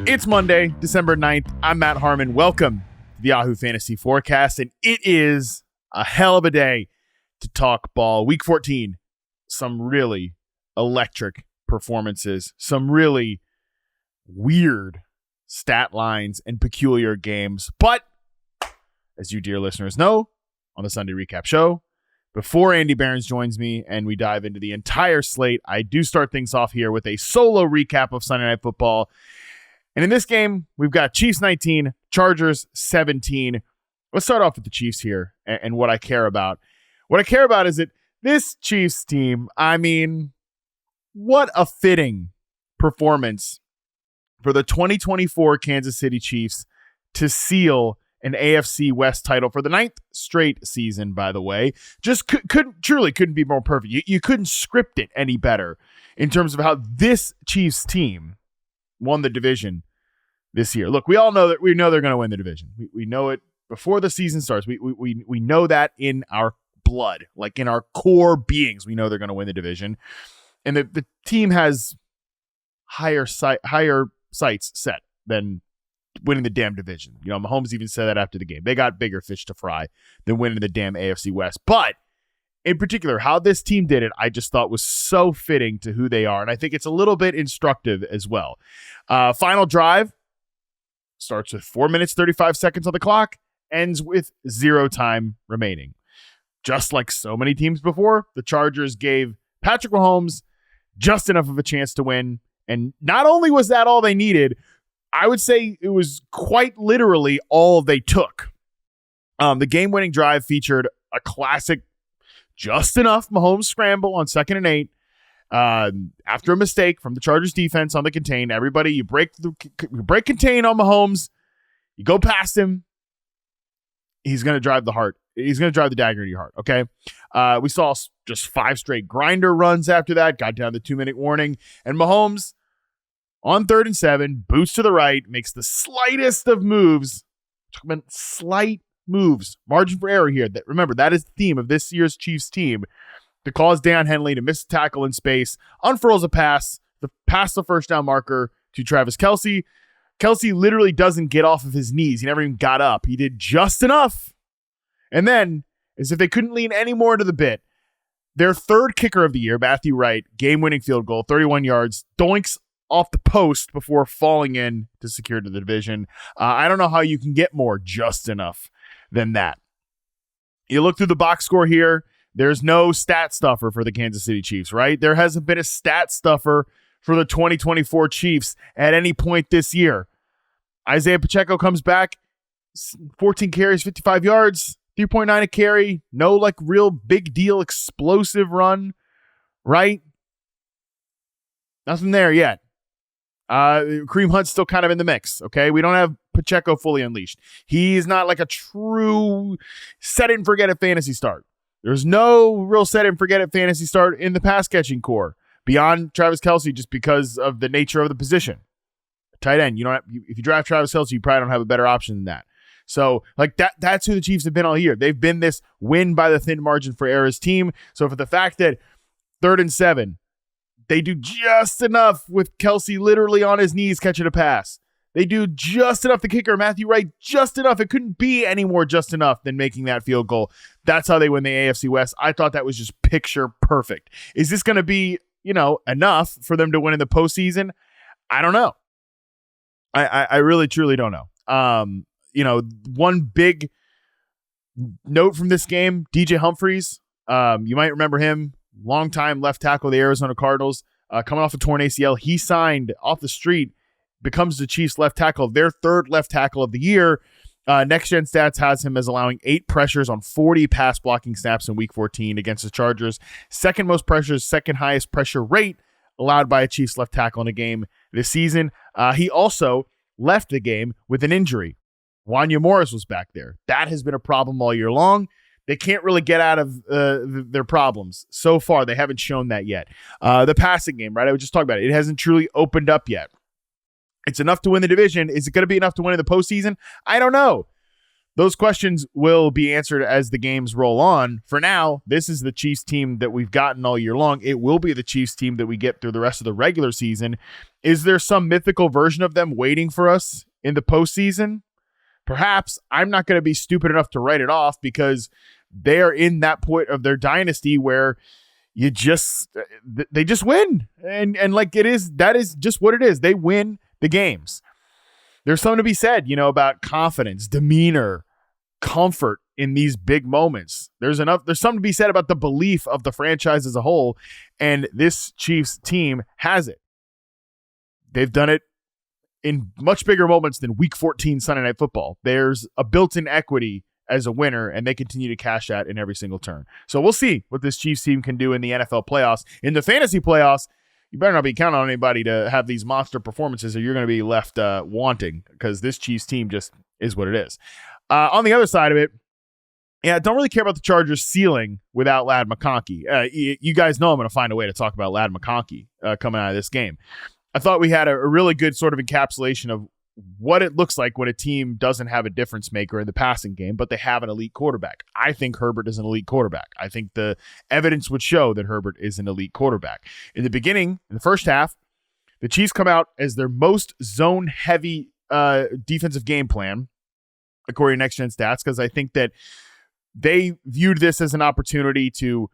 It's Monday, December 9th. I'm Matt Harmon. Welcome to the Yahoo Fantasy Forecast, and it is a hell of a day to talk ball. Week 14, some really electric performances, some really weird stat lines and peculiar games. But as you dear listeners know, on the Sunday Recap Show, before Andy Behrens joins me and we dive into the entire slate, I do start things off here with a solo recap of Sunday Night Football. And in this game, we've got Chiefs 19, Chargers 17. Let's start off with the Chiefs here and what I care about. What I care about is that this Chiefs team, I mean, what a fitting performance for the 2024 Kansas City Chiefs to seal an AFC West title for the 9th straight season, by the way. Just couldn't be more perfect. You couldn't script it any better in terms of how this Chiefs team won the division this year. Look, we all know that they're going to win the division. We know it before the season starts. We know that in our blood, like in our core beings. We know they're going to win the division, and the team has higher sights set than winning the damn division. You know, Mahomes even said that after the game. They got bigger fish to fry than winning the damn AFC West. But in particular, how this team did it, I just thought was so fitting to who they are. And I think it's a little bit instructive as well. Final drive starts with 4 minutes, 35 seconds on the clock, ends with 0 time remaining. Just like so many teams before, the Chargers gave Patrick Mahomes just enough of a chance to win. And not only was that all they needed, I would say it was quite literally all they took. The game-winning drive featured a classic just enough Mahomes scramble on 2nd and 8. After a mistake from the Chargers defense on the contain, everybody, you break contain on Mahomes, you go past him, he's going to drive the dagger in your heart. Okay. We saw just 5 straight grinder runs after that, got down the 2-minute warning, and Mahomes on 3rd and 7, boots to the right, makes the slightest of moves, slight moves, margin for error here. Remember, that is the theme of this year's Chiefs team, to cause Dan Henley to miss a tackle in space, unfurls a pass, the first down marker to Travis Kelce. Kelce literally doesn't get off of his knees. He never even got up. He did just enough. And then, as if they couldn't lean any more into the bit, their 3rd kicker of the year, Matthew Wright, game-winning field goal, 31 yards, doinks off the post before falling in to secure to the division. I don't know how you can get more just enough than that. You look through the box score here, there's no stat stuffer for the Kansas City Chiefs, right? There hasn't been a stat stuffer for the 2024 Chiefs at any point this year. Isaiah Pacheco comes back, 14 carries, 55 yards, 3.9 a carry, no like real big deal explosive run, right? Nothing there yet. Kareem Hunt's still kind of in the mix, okay? We don't have Pacheco fully unleashed. He's not like a true set it and forget it fantasy start. There's no real set and forget it fantasy start in the pass catching core beyond Travis Kelce, just because of the nature of the position. Tight end, if you draft Travis Kelce, you probably don't have a better option than that. So like that's who the Chiefs have been all year. They've been this win by the thin margin for errors team. So for the fact that 3rd and 7, they do just enough with Kelce literally on his knees catching a pass. They do just enough. The kicker, Matthew Wright, just enough. It couldn't be any more just enough than making that field goal. That's how they win the AFC West. I thought that was just picture perfect. Is this going to be, enough for them to win in the postseason? I don't know. I really, truly don't know. One big note from this game, DJ Humphries. You might remember him, longtime left tackle of the Arizona Cardinals, coming off a torn ACL. He signed off the street, becomes the Chiefs left tackle, their 3rd left tackle of the year. Next Gen Stats has him as allowing 8 pressures on 40 pass blocking snaps in week 14 against the Chargers. 2nd most pressures, 2nd highest pressure rate allowed by a Chiefs left tackle in a game this season. He also left the game with an injury. Wanya Morris was back there. That has been a problem all year long. They can't really get out of their problems. So far, they haven't shown that yet. The passing game, right? I was just talking about it. It hasn't truly opened up yet. It's enough to win the division. Is it going to be enough to win in the postseason? I don't know. those questions will be answered as the games roll on. For now, this is the Chiefs team that we've gotten all year long. It will be the Chiefs team that we get through the rest of the regular season. Is there some mythical version of them waiting for us in the postseason? Perhaps. I'm not going to be stupid enough to write it off because they are in that point of their dynasty where they just win. And like that is just what it is. They win the games. There's something to be said, about confidence, demeanor, comfort in these big moments. There's something to be said about the belief of the franchise as a whole, and this Chiefs team has it. They've done it in much bigger moments than Week 14 Sunday Night Football. There's a built-in equity as a winner, and they continue to cash that in every single turn. So we'll see what this Chiefs team can do in the NFL playoffs. In the fantasy playoffs, you better not be counting on anybody to have these monster performances or you're going to be left wanting, because this Chiefs team just is what it is. On the other side of it, don't really care about the Chargers ceiling without Ladd McConkey. You guys know I'm going to find a way to talk about Ladd McConkey coming out of this game. I thought we had a really good sort of encapsulation of what it looks like when a team doesn't have a difference maker in the passing game, but they have an elite quarterback. I think Herbert is an elite quarterback. I think the evidence would show that Herbert is an elite quarterback. In the beginning, in the first half, the Chiefs come out as their most zone-heavy defensive game plan, according to Next Gen Stats, because I think that they viewed this as an opportunity to,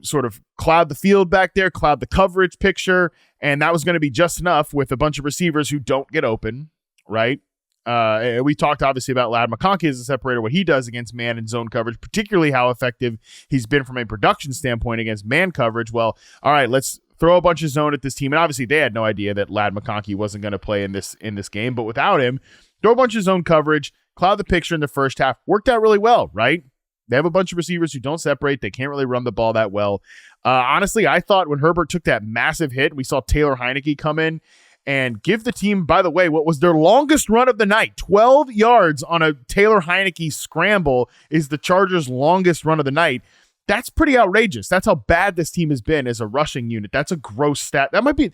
sort of cloud the field back there, cloud the coverage picture, and that was going to be just enough with a bunch of receivers who don't get open, right? We talked obviously about Ladd McConkey as a separator, what he does against man and zone coverage, particularly how effective he's been from a production standpoint against man coverage. Well, all right, let's throw a bunch of zone at this team. And obviously they had no idea that Ladd McConkey wasn't going to play in this game, but without him, throw a bunch of zone coverage, cloud the picture in the first half. Worked out really well, right? They have a bunch of receivers who don't separate. They can't really run the ball that well. Honestly, I thought when Herbert took that massive hit, we saw Taylor Heineke come in and give the team, by the way, what was their longest run of the night. 12 yards on a Taylor Heineke scramble is the Chargers' longest run of the night. That's pretty outrageous. That's how bad this team has been as a rushing unit. That's a gross stat. That might be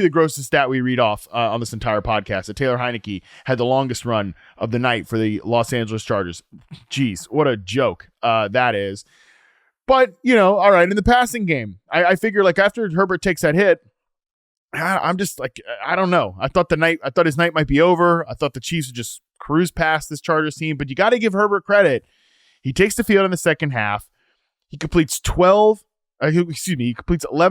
the grossest stat we read off on this entire podcast, that Taylor Heineke had the longest run of the night for the Los Angeles Chargers. Jeez, what a joke that is. But, all right, in the passing game, I figure like after Herbert takes that hit, I'm just like, I don't know. I thought his night might be over. I thought the Chiefs would just cruise past this Chargers team, but you got to give Herbert credit. He takes the field in the second half. He completes 11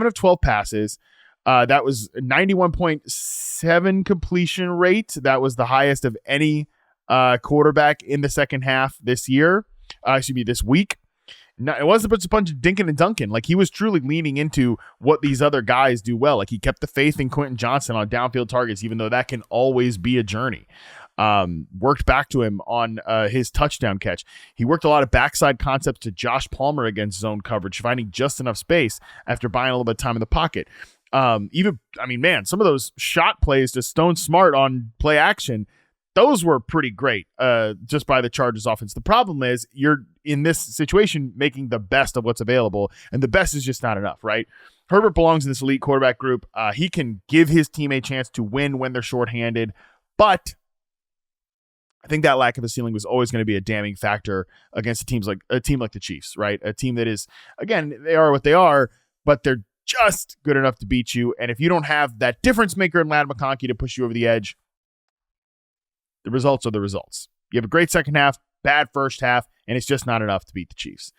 of 12 passes. That was 91.7 completion rate. That was the highest of any quarterback in the second half this week. No, it wasn't a bunch of dinking and dunking. Like, he was truly leaning into what these other guys do well. Like, he kept the faith in Quentin Johnson on downfield targets, even though that can always be a journey. Worked back to him on his touchdown catch. He worked a lot of backside concepts to Josh Palmer against zone coverage, finding just enough space after buying a little bit of time in the pocket. Some of those shot plays to Stone Smart on play action, those were pretty great just by the Chargers offense. The problem is you're in this situation making the best of what's available, and the best is just not enough, right? Herbert belongs in this elite quarterback group. He can give his team a chance to win when they're shorthanded, but I think that lack of a ceiling was always going to be a damning factor against a team like the Chiefs, right? A team that is, again, they are what they are, but they're just good enough to beat you. And if you don't have that difference maker in Ladd McConkey to push you over the edge, the results are the results. You have a great second half, bad first half, and it's just not enough to beat the Chiefs.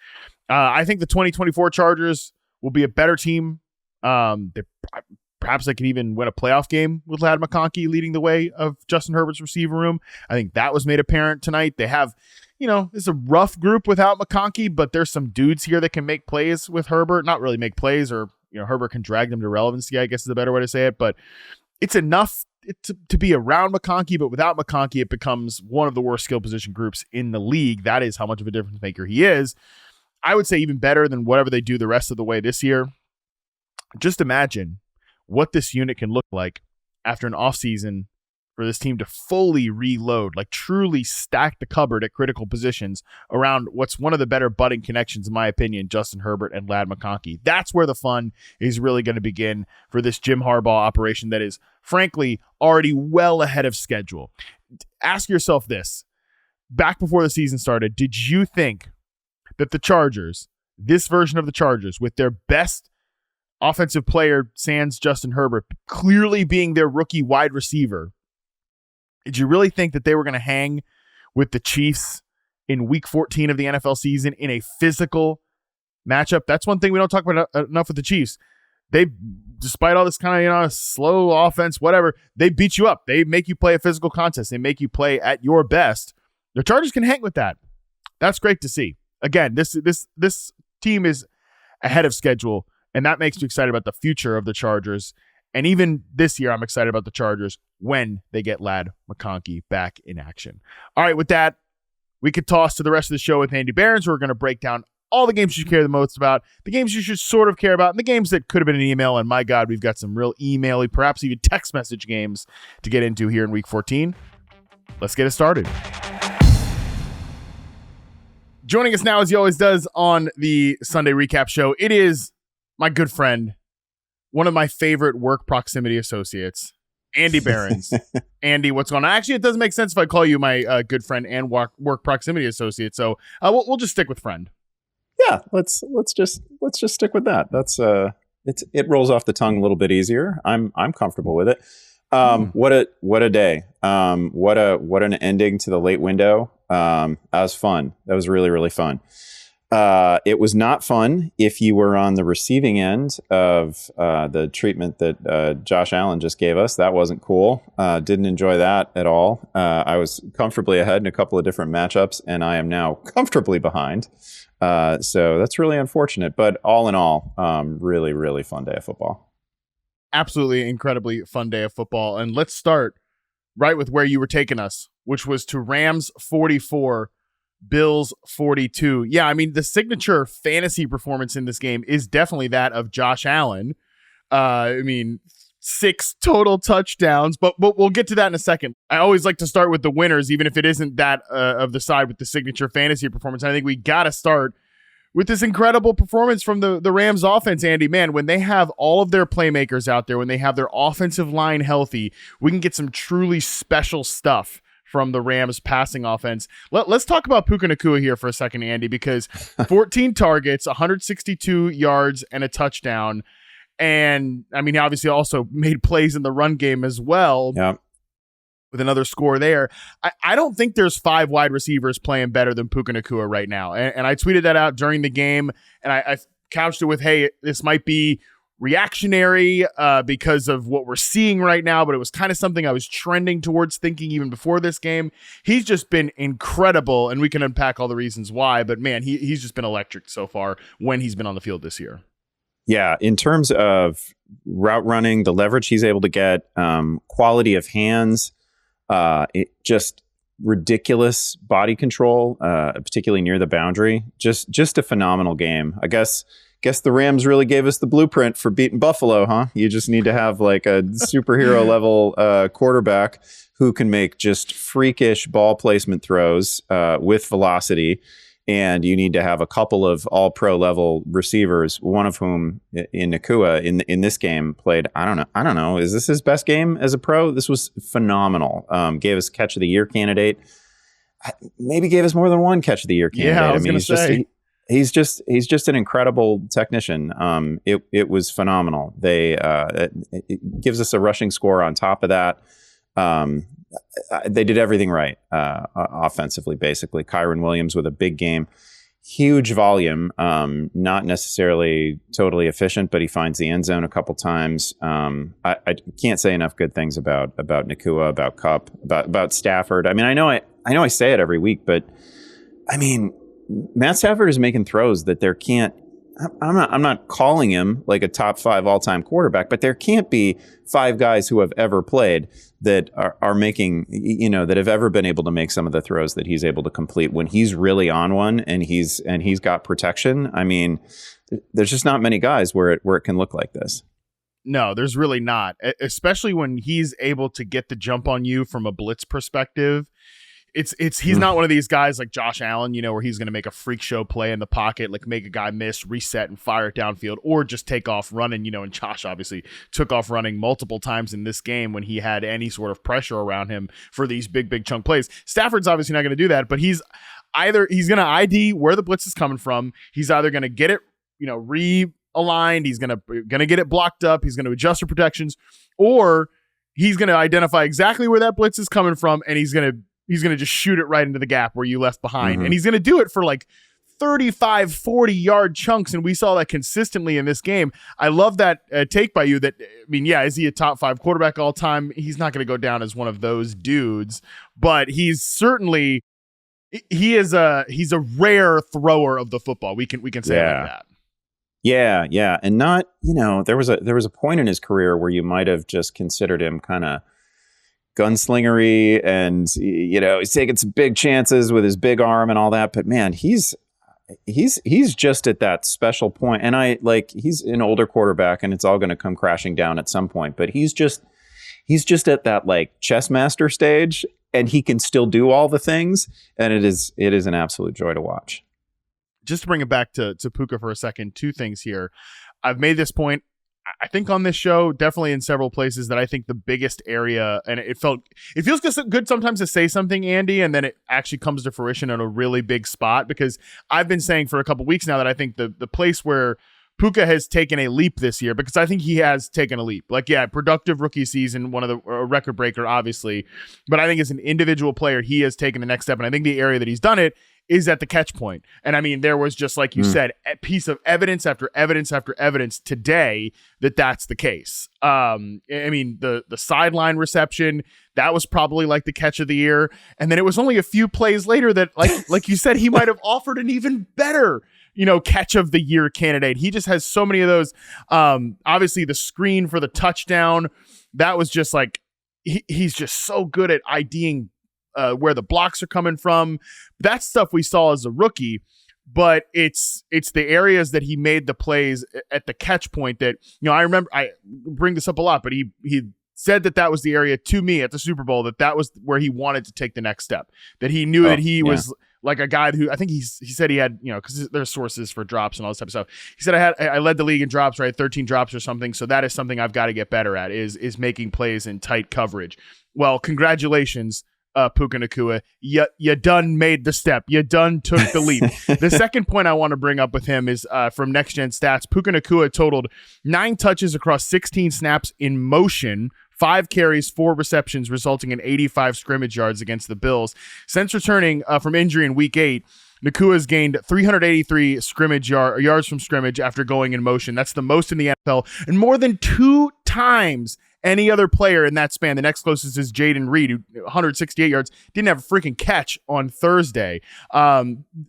I think the 2024 Chargers will be a better team. Perhaps they could even win a playoff game with Ladd McConkey leading the way of Justin Herbert's receiver room. I think that was made apparent tonight. They have, it's a rough group without McConkey, but there's some dudes here that can make plays with Herbert. Not really make plays, or, Herbert can drag them to relevancy, I guess is a better way to say it. But it's enough to be around McConkey, but without McConkey, it becomes one of the worst skill position groups in the league. That is how much of a difference maker he is. I would say even better than whatever they do the rest of the way this year. Just imagine what this unit can look like after an offseason for this team to fully reload, like truly stack the cupboard at critical positions around what's one of the better budding connections, in my opinion, Justin Herbert and Ladd McConkey. That's where the fun is really going to begin for this Jim Harbaugh operation that is, frankly, already well ahead of schedule. Ask yourself this. back before the season started, did you think that the Chargers, this version of the Chargers, with their best offensive player, sans Justin Herbert, clearly being their rookie wide receiver, did you really think that they were going to hang with the Chiefs in week 14 of the NFL season in a physical matchup? That's one thing we don't talk about enough with the Chiefs. They, despite all this kind of, slow offense, whatever, they beat you up. They make you play a physical contest. They make you play at your best. The Chargers can hang with that. That's great to see. Again, this team is ahead of schedule, and that makes me excited about the future of the Chargers. And even this year, I'm excited about the Chargers when they get Ladd McConkey back in action. All right, with that, we could toss to the rest of the show with Andy Behrens. We're going to break down all the games you care the most about, the games you should sort of care about, and the games that could have been an email. And my God, we've got some real email-y, perhaps even text message games to get into here in week 14. Let's get it started. Joining us now, as he always does on the Sunday Recap Show, it is my good friend, one of my favorite work proximity associates, Andy Behrens. Andy, what's going on? Actually, it doesn't make sense if I call you my good friend and work proximity associate. So we'll just stick with friend. Yeah, let's just stick with that. That's it rolls off the tongue a little bit easier. I'm comfortable with it. What a day. What an ending to the late window. That was fun. That was really, really fun. It was not fun if you were on the receiving end of the treatment that Josh Allen just gave us. That wasn't cool. Didn't enjoy that at all. I was comfortably ahead in a couple of different matchups, and I am now comfortably behind. So that's really unfortunate. But all in all, really, really fun day of football. Absolutely incredibly fun day of football. And let's start right with where you were taking us, which was to Rams 44, Bills 42. Yeah, I mean, the signature fantasy performance in this game is definitely that of Josh Allen. 6 total touchdowns, but we'll get to that in a second. I always like to start with the winners, even if it isn't that of the side with the signature fantasy performance. I think we got to start with this incredible performance from the Rams offense, Andy. Man, when they have all of their playmakers out there, when they have their offensive line healthy, we can get some truly special stuff from the Rams passing offense. Let's talk about Puka Nacua here for a second, Andy, because 14 targets, 162 yards, and a touchdown. And, I mean, he obviously also made plays in the run game as well. Yeah. With another score there. I don't think there's 5 wide receivers playing better than Puka Nacua right now. And I tweeted that out during the game, and I couched it with, hey, this might be reactionary because of what we're seeing right now, but it was kind of something I was trending towards thinking even before this game. He's just been incredible, and we can unpack all the reasons why, but man, he's just been electric so far when he's been on the field this year. Yeah, in terms of route running, the leverage he's able to get, quality of hands, just ridiculous body control, particularly near the boundary. Just a phenomenal game. I guess the Rams really gave us the blueprint for beating Buffalo, huh? You just need to have like a superhero level quarterback who can make just freakish ball placement throws with velocity. And you need to have a couple of all-pro level receivers, one of whom in Nacua in this game played, I don't know. Is this his best game as a pro? This was phenomenal. Gave us catch of the year candidate. Maybe gave us more than one catch of the year candidate. Yeah, I was going to say. He's just an incredible technician. It was phenomenal. It gives us a rushing score on top of that. They did everything right offensively, basically. Kyron Williams with a big game, huge volume, not necessarily totally efficient, but he finds the end zone a couple times. I can't say enough good things about Nacua, about Kupp, about Stafford. I mean, I know I say it every week, but I mean, Matt Stafford is making throws that there can't. I'm not calling him like a top 5 all-time quarterback, but there can't be 5 guys who have ever played that are making, that have ever been able to make some of the throws that he's able to complete when he's really on one and he's got protection. I mean, there's just not many guys where it can look like this. No, there's really not, especially when he's able to get the jump on you from a blitz perspective. he's not one of these guys like Josh Allen, where he's going to make a freak show play in the pocket, like make a guy miss, reset, and fire it downfield, or just take off running. And Josh obviously took off running multiple times in this game when he had any sort of pressure around him for these big chunk plays. Stafford's obviously not going to do that, but he's going to ID where the blitz is coming from. He's either going to get it, realigned. He's going to get it blocked up. He's going to adjust for protections, or he's going to identify exactly where that blitz is coming from, and he's going to just shoot it right into the gap where you left behind. Mm-hmm. And he's going to do it for like 35, 40-yard chunks, and we saw that consistently in this game. I love that take by you that, is he a top 5 quarterback all time? He's not going to go down as one of those dudes, but he's certainly he's a rare thrower of the football. We can say it like that. Yeah. And not, there was a point in his career where you might have just considered him kind of gunslingery and, he's taking some big chances with his big arm and all that. But man, he's just at that special point. And he's an older quarterback and it's all going to come crashing down at some point. But he's just at that like chess master stage, and he can still do all the things. And it is an absolute joy to watch. Just to bring it back to Puka for a second, 2 things here. I've made this point, I think, on this show, definitely in several places, that I think the biggest area, and it feels good sometimes to say something, Andy, and then it actually comes to fruition in a really big spot, because I've been saying for a couple weeks now that I think the place where Puka has taken a leap this year, because I think he has taken a leap. Productive rookie season, one of the record breaker, obviously, but I think as an individual player, he has taken the next step, and I think the area that he's done it is at the catch point. And there was, just like you said, a piece of evidence after evidence after evidence today that's the case. The sideline reception, that was probably like the catch of the year. And then it was only a few plays later that, like you said, he might have offered an even better, catch of the year candidate. He just has so many of those. Obviously the screen for the touchdown, that was just like, he's just so good at IDing where the blocks are coming from. That's stuff we saw as a rookie, but it's the areas that he made the plays at the catch point that, I remember, I bring this up a lot, but he said that was the area to me at the Super Bowl, that was where he wanted to take the next step, that he knew that he was like a guy who, I think he said he had, because there's sources for drops and all this type of stuff. He said, I led the league in drops, right? 13 drops or something. So that is something I've got to get better at, is making plays in tight coverage. Well, congratulations, Puka Nacua. You done made the step. You done took the leap. The second point I want to bring up with him is from Next Gen Stats. Puka Nacua totaled 9 touches across 16 snaps in motion, 5 carries, 4 receptions, resulting in 85 scrimmage yards against the Bills. Since returning from injury in Week 8, Nakua has gained 383 yards from scrimmage after going in motion. That's the most in the NFL, and more than 2 times any other player in that span. The next closest is Jaden Reed, who 168 yards, didn't have a freaking catch on Thursday.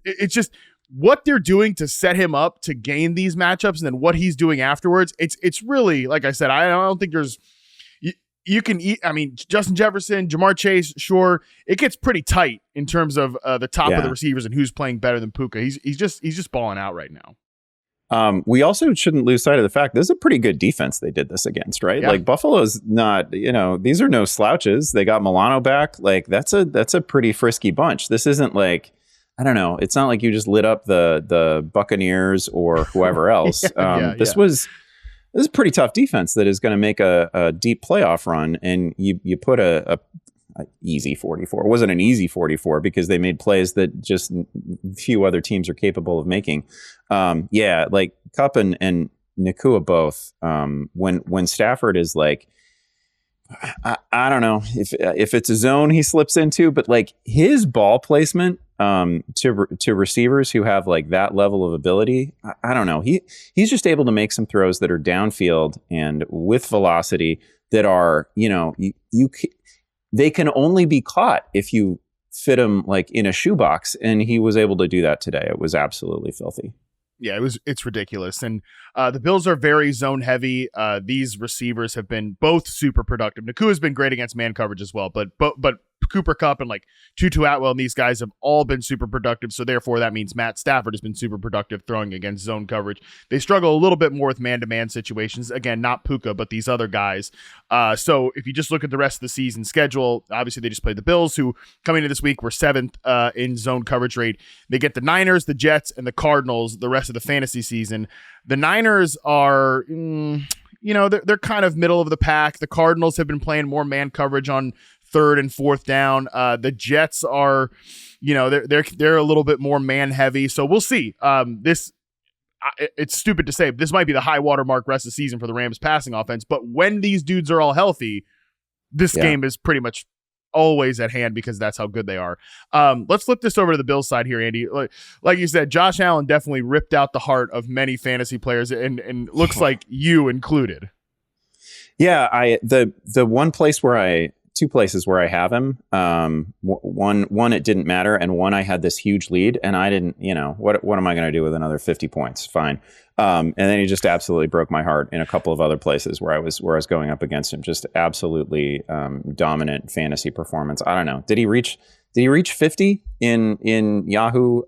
It's just what they're doing to set him up to gain these matchups, and then what he's doing afterwards. It's really, like I said, I don't think there's. You can eat. Justin Jefferson, Jamar Chase, sure, it gets pretty tight in terms of the top of the receivers and who's playing better than Puka. He's just balling out right now. We also shouldn't lose sight of the fact this is a pretty good defense they did this against, right? Yeah. Like Buffalo's not, these are no slouches. They got Milano back. Like that's a pretty frisky bunch. This isn't like, I don't know. It's not like you just lit up the Buccaneers or whoever else. This is a pretty tough defense that is going to make a deep playoff run. And you put a easy 44. It wasn't an easy 44 because they made plays that just few other teams are capable of making. Like Kupp and Nacua both. When Stafford is like, I don't know if it's a zone he slips into, but like his ball placement to receivers who have like that level of ability, I don't know. He's just able to make some throws that are downfield and with velocity that are, they can only be caught if you fit him like in a shoebox. And he was able to do that today. It was absolutely filthy. Yeah, it's ridiculous. And the Bills are very zone heavy. These receivers have been both super productive. Nakua has been great against man coverage as well, but Cooper Kupp and like Tutu Atwell and these guys have all been super productive. So therefore that means Matt Stafford has been super productive throwing against zone coverage. They struggle a little bit more with man-to-man situations. Again, not Puka, but these other guys. So if you just look at the rest of the season schedule, obviously they just played the Bills, who coming into this week were 7th in zone coverage rate. They get the Niners, the Jets, and the Cardinals the rest of the fantasy season. The Niners are, they're kind of middle of the pack. The Cardinals have been playing more man coverage on 3rd and 4th down. The Jets are, they're a little bit more man heavy. So we'll see. It's stupid to say, but this might be the high water mark rest of the season for the Rams passing offense. But when these dudes are all healthy, this game is pretty much always at hand because that's how good they are. Let's flip this over to the Bills side here, Andy. Like you said, Josh Allen definitely ripped out the heart of many fantasy players, and looks like you included. Yeah, the one place where two places where I have him. One it didn't matter, and one I had this huge lead, and I didn't. What am I going to do with another 50 points? Fine. And then he just absolutely broke my heart in a couple of other places where I was going up against him. Just absolutely dominant fantasy performance. I don't know. Did he reach 50 in Yahoo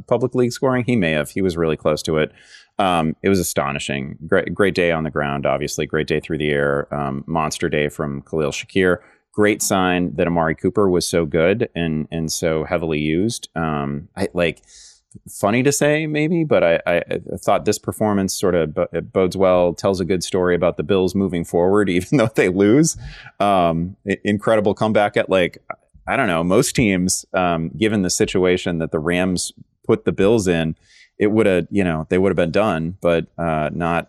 public league scoring? He may have. He was really close to it. It was astonishing. Great day on the ground, obviously. Great day through the air. Monster day from Khalil Shakir. Great sign that Amari Cooper was so good and so heavily used. Funny to say maybe, but I thought this performance sort of bodes well, tells a good story about the Bills moving forward, even though they lose. Incredible comeback at I don't know, most teams, given the situation that the Rams put the Bills in, it would have, they would have been done, but not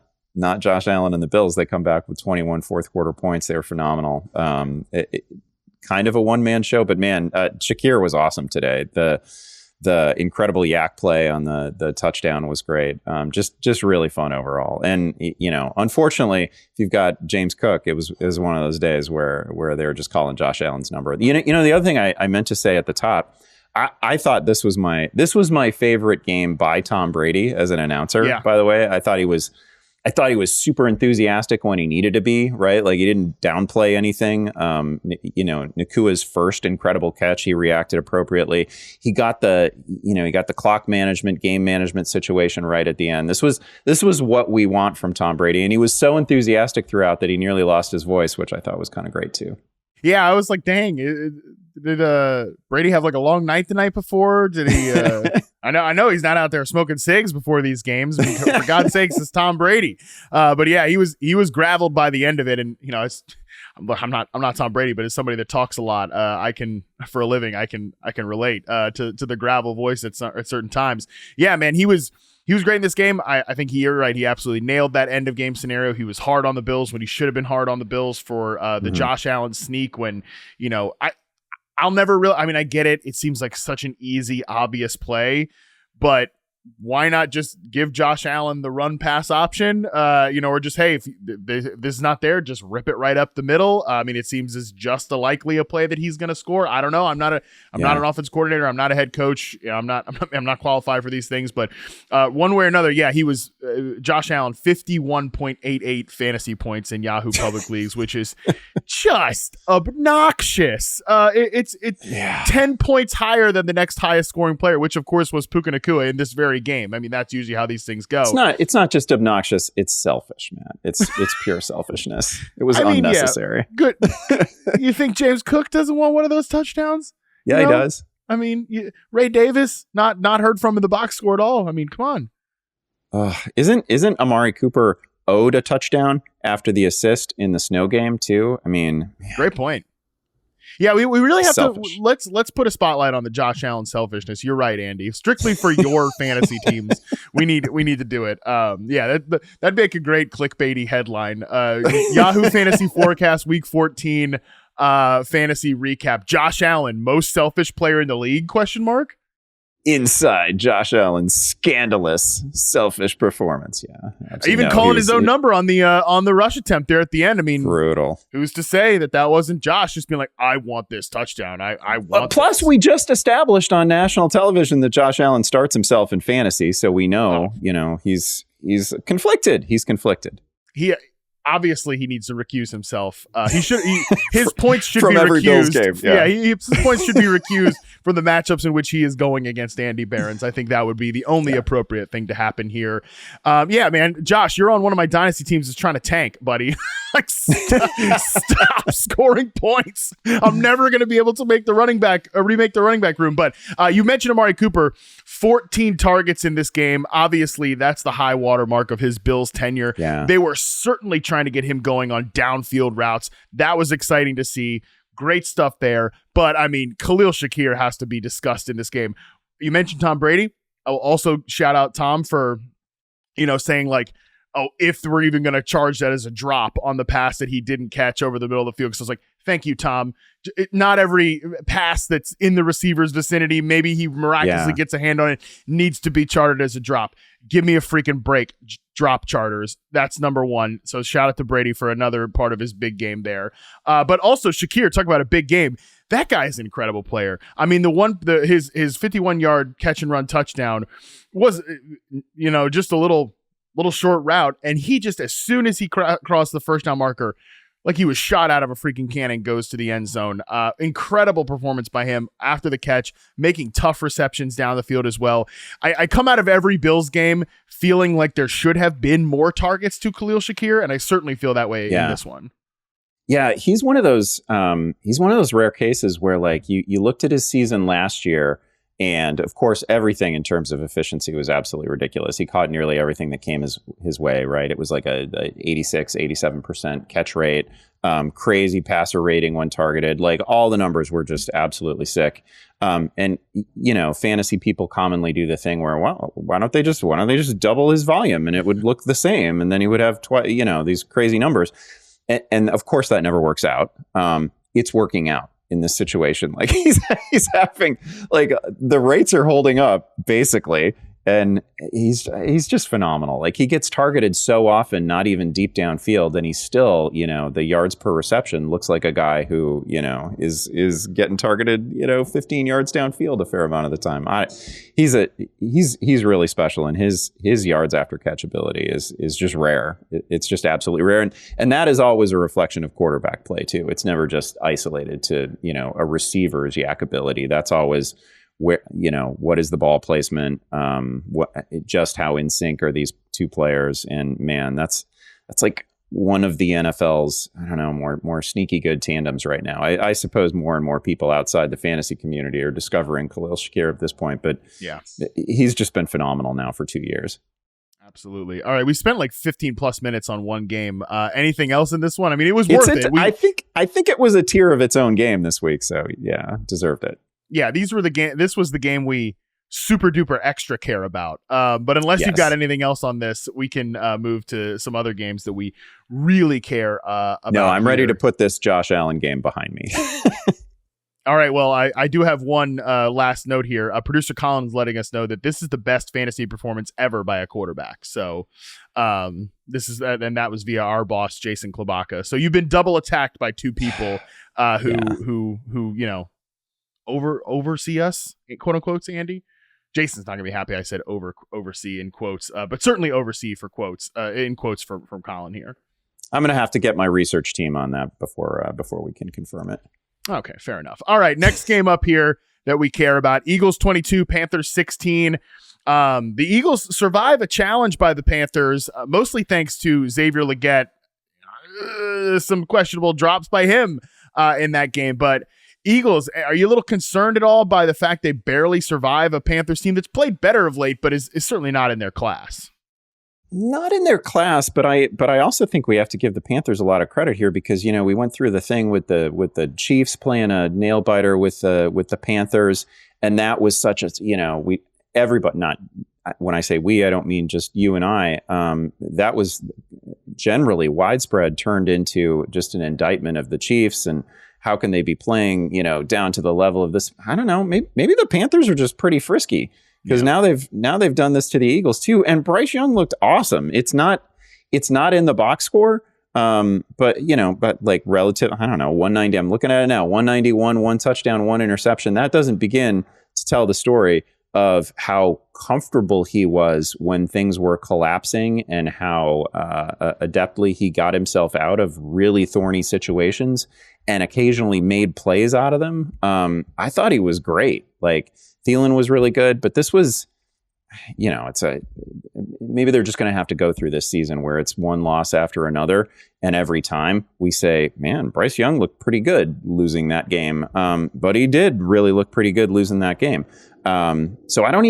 Josh Allen and the Bills. They come back with 21 fourth quarter points. They were phenomenal. Kind of a one-man show, but man, Shakir was awesome today. The incredible yak play on the touchdown was great. Just really fun overall. And unfortunately, if you've got James Cook, it was one of those days where they were just calling Josh Allen's number. The other thing I meant to say at the top, I thought this was my favorite game by Tom Brady as an announcer. Yeah. By the way, I thought he was super enthusiastic when he needed to be, right? Like he didn't downplay anything. Nakua's first incredible catch, he reacted appropriately. He got the clock management, game management situation right at the end. This was what we want from Tom Brady. And he was so enthusiastic throughout that he nearly lost his voice, which I thought was kind of great too. Yeah, I was like, dang, did Brady have like a long night the night before? Did he? I know he's not out there smoking cigs before these games. For God's sakes, it's Tom Brady. But yeah, he was graveled by the end of it, and I'm not Tom Brady, but as somebody that talks a lot, I can for a living, I can relate to the gravel voice at certain times. Yeah, man, he was great in this game. I think you're right. He absolutely nailed that end of game scenario. He was hard on the Bills when he should have been hard on the Bills for the Josh Allen sneak when, I'll never really, I get it. It seems like such an easy, obvious play, but why not just give Josh Allen the run pass option? Or just, hey, if this is not there, just rip it right up the middle. It seems as just a likely a play that he's going to score. I don't know. I'm not an offense coordinator. I'm not a head coach. I'm not qualified for these things, but one way or another, yeah, he was Josh Allen, 51.88 fantasy points in Yahoo public leagues, which is just obnoxious. It's 10 points higher than the next highest scoring player, which of course was Puka Nacua in this very game. That's usually how these things go. It's not just obnoxious, it's selfish, man. It's pure selfishness. It was unnecessary. Yeah, good. You think James Cook doesn't want one of those touchdowns? Yeah, he does. Ray Davis, not heard from in the box score at all. Come on. Isn't Amari Cooper owed a touchdown after the assist in the snow game too? Great point. Yeah, we really have to let's put a spotlight on the Josh Allen selfishness. You're right, Andy. Strictly for your fantasy teams, we need to do it. That'd make a great clickbaity headline. Yahoo Fantasy Forecast Week 14 fantasy recap. Josh Allen, most selfish player in the league? ? Inside Josh Allen's scandalous, selfish performance. Yeah, even calling his own number on the rush attempt there at the end. Brutal. Who's to say that wasn't Josh just being like, I want this touchdown. I want. Plus, we just established on national television that Josh Allen starts himself in fantasy, so we know, he's conflicted. He's conflicted. obviously he needs to recuse himself. His points should from be every Bills recused. game. Yeah, his points should be recused from the matchups in which he is going against Andy Behrens. I think that would be the only appropriate thing to happen here. Man, Josh, you're on one of my dynasty teams that's trying to tank, buddy. Like, stop scoring points. I'm never going to be able to make the remake the running back room. But you mentioned Amari Cooper, 14 targets in this game. Obviously, that's the high water mark of his Bills tenure. Yeah. They were certainly trying to get him going on downfield routes. That was exciting to see. Great stuff there. But, I mean, Khalil Shakir has to be discussed in this game. You mentioned Tom Brady. I'll also shout out Tom for, saying like, oh, if we're even going to charge that as a drop on the pass that he didn't catch over the middle of the field. So I was like, thank you, Tom. Not every pass that's in the receiver's vicinity, maybe he miraculously gets a hand on it, needs to be charted as a drop. Give me a freaking break. Drop charters. That's number one. So shout out to Brady for another part of his big game there. But also Shakir, talk about a big game. That guy is an incredible player. I mean, his 51-yard catch and run touchdown was, just a little short route, and he just, as soon as he crossed the first down marker, like he was shot out of a freaking cannon, goes to the end zone. Incredible performance by him after the catch, making tough receptions down the field as well. I come out of every Bills game feeling like there should have been more targets to Khalil Shakir, and I certainly feel that way in this one. Yeah, he's one of those rare cases where, like, you looked at his season last year, and of course, everything in terms of efficiency was absolutely ridiculous. He caught nearly everything that came his way, right? It was like a 86, 87% catch rate, crazy passer rating when targeted. Like, all the numbers were just absolutely sick. And fantasy people commonly do the thing where, well, why don't they just double his volume and it would look the same, and then he would have these crazy numbers. And of course, that never works out. It's working out in this situation. Like, he's having, like, the rates are holding up basically, and he's just phenomenal. Like, he gets targeted so often, not even deep downfield, and he's still, the yards per reception looks like a guy who, is getting targeted, 15 yards downfield a fair amount of the time. He's really special, and his yards after catch ability is just rare. It's just absolutely rare, and that is always a reflection of quarterback play too. It's never just isolated to a receiver's yak ability. That's always where, what is the ball placement? Just how in sync are these two players? And man, that's like one of the NFL's, I don't know, more sneaky good tandems right now. I suppose more and more people outside the fantasy community are discovering Khalil Shakir at this point, but yeah, he's just been phenomenal now for 2 years. Absolutely. All right, we spent like 15 plus minutes on one game. Anything else in this one? I mean, it was worth it. I think it was a tier of its own game this week, so yeah, deserved it. Yeah, this was the game we super duper extra care about. But unless you've got anything else on this, we can move to some other games that we really care about. No, I'm ready to put this Josh Allen game behind me. All right, well, I do have one last note here. Producer Colin is letting us know that this is the best fantasy performance ever by a quarterback. So this is, and that was via our boss, Jason Klobaka. So you've been double attacked by two people who oversee us, quote unquote, Andy. Jason's not gonna be happy I said oversee in quotes, but certainly oversee for quotes, in quotes from Colin here. I'm gonna have to get my research team on that before we can confirm it. Okay, fair enough. All right, next game up here that we care about: Eagles 22, Panthers 16. The Eagles survive a challenge by the Panthers, mostly thanks to Xavier Legette. Some questionable drops by him in that game, but Eagles, are you a little concerned at all by the fact they barely survive a Panthers team that's played better of late, but is certainly not in their class? Not in their class, but I also think we have to give the Panthers a lot of credit here because we went through the thing with the Chiefs playing a nail biter with the Panthers, and that was such a everybody, not when I say we, I don't mean just you and I. That was generally widespread, turned into just an indictment of the Chiefs and how can they be playing, down to the level of this? I don't know. Maybe the Panthers are just pretty frisky because now they've done this to the Eagles too. And Bryce Young looked awesome. It's not in the box score, but like relative. I don't know, 190. I'm looking at it now. 191, 1 touchdown, 1 interception. That doesn't begin to tell the story of how comfortable he was when things were collapsing and how adeptly he got himself out of really thorny situations and occasionally made plays out of them. I thought he was great. Like, Thielen was really good, but this was, maybe they're just going to have to go through this season where it's one loss after another. And every time we say, man, Bryce Young looked pretty good losing that game. But he did really look pretty good losing that game. So I don't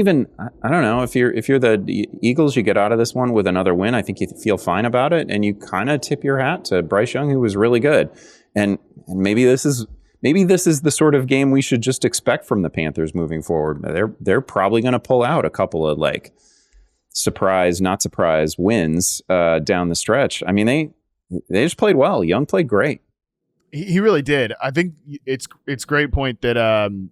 know, if you're the Eagles, you get out of this one with another win. I think you feel fine about it, and you kind of tip your hat to Bryce Young, who was really good. And maybe this is the sort of game we should just expect from the Panthers moving forward. They're probably going to pull out a couple of like surprise, not surprise wins down the stretch. I mean, they just played well. Young played great. He really did. I think it's great point that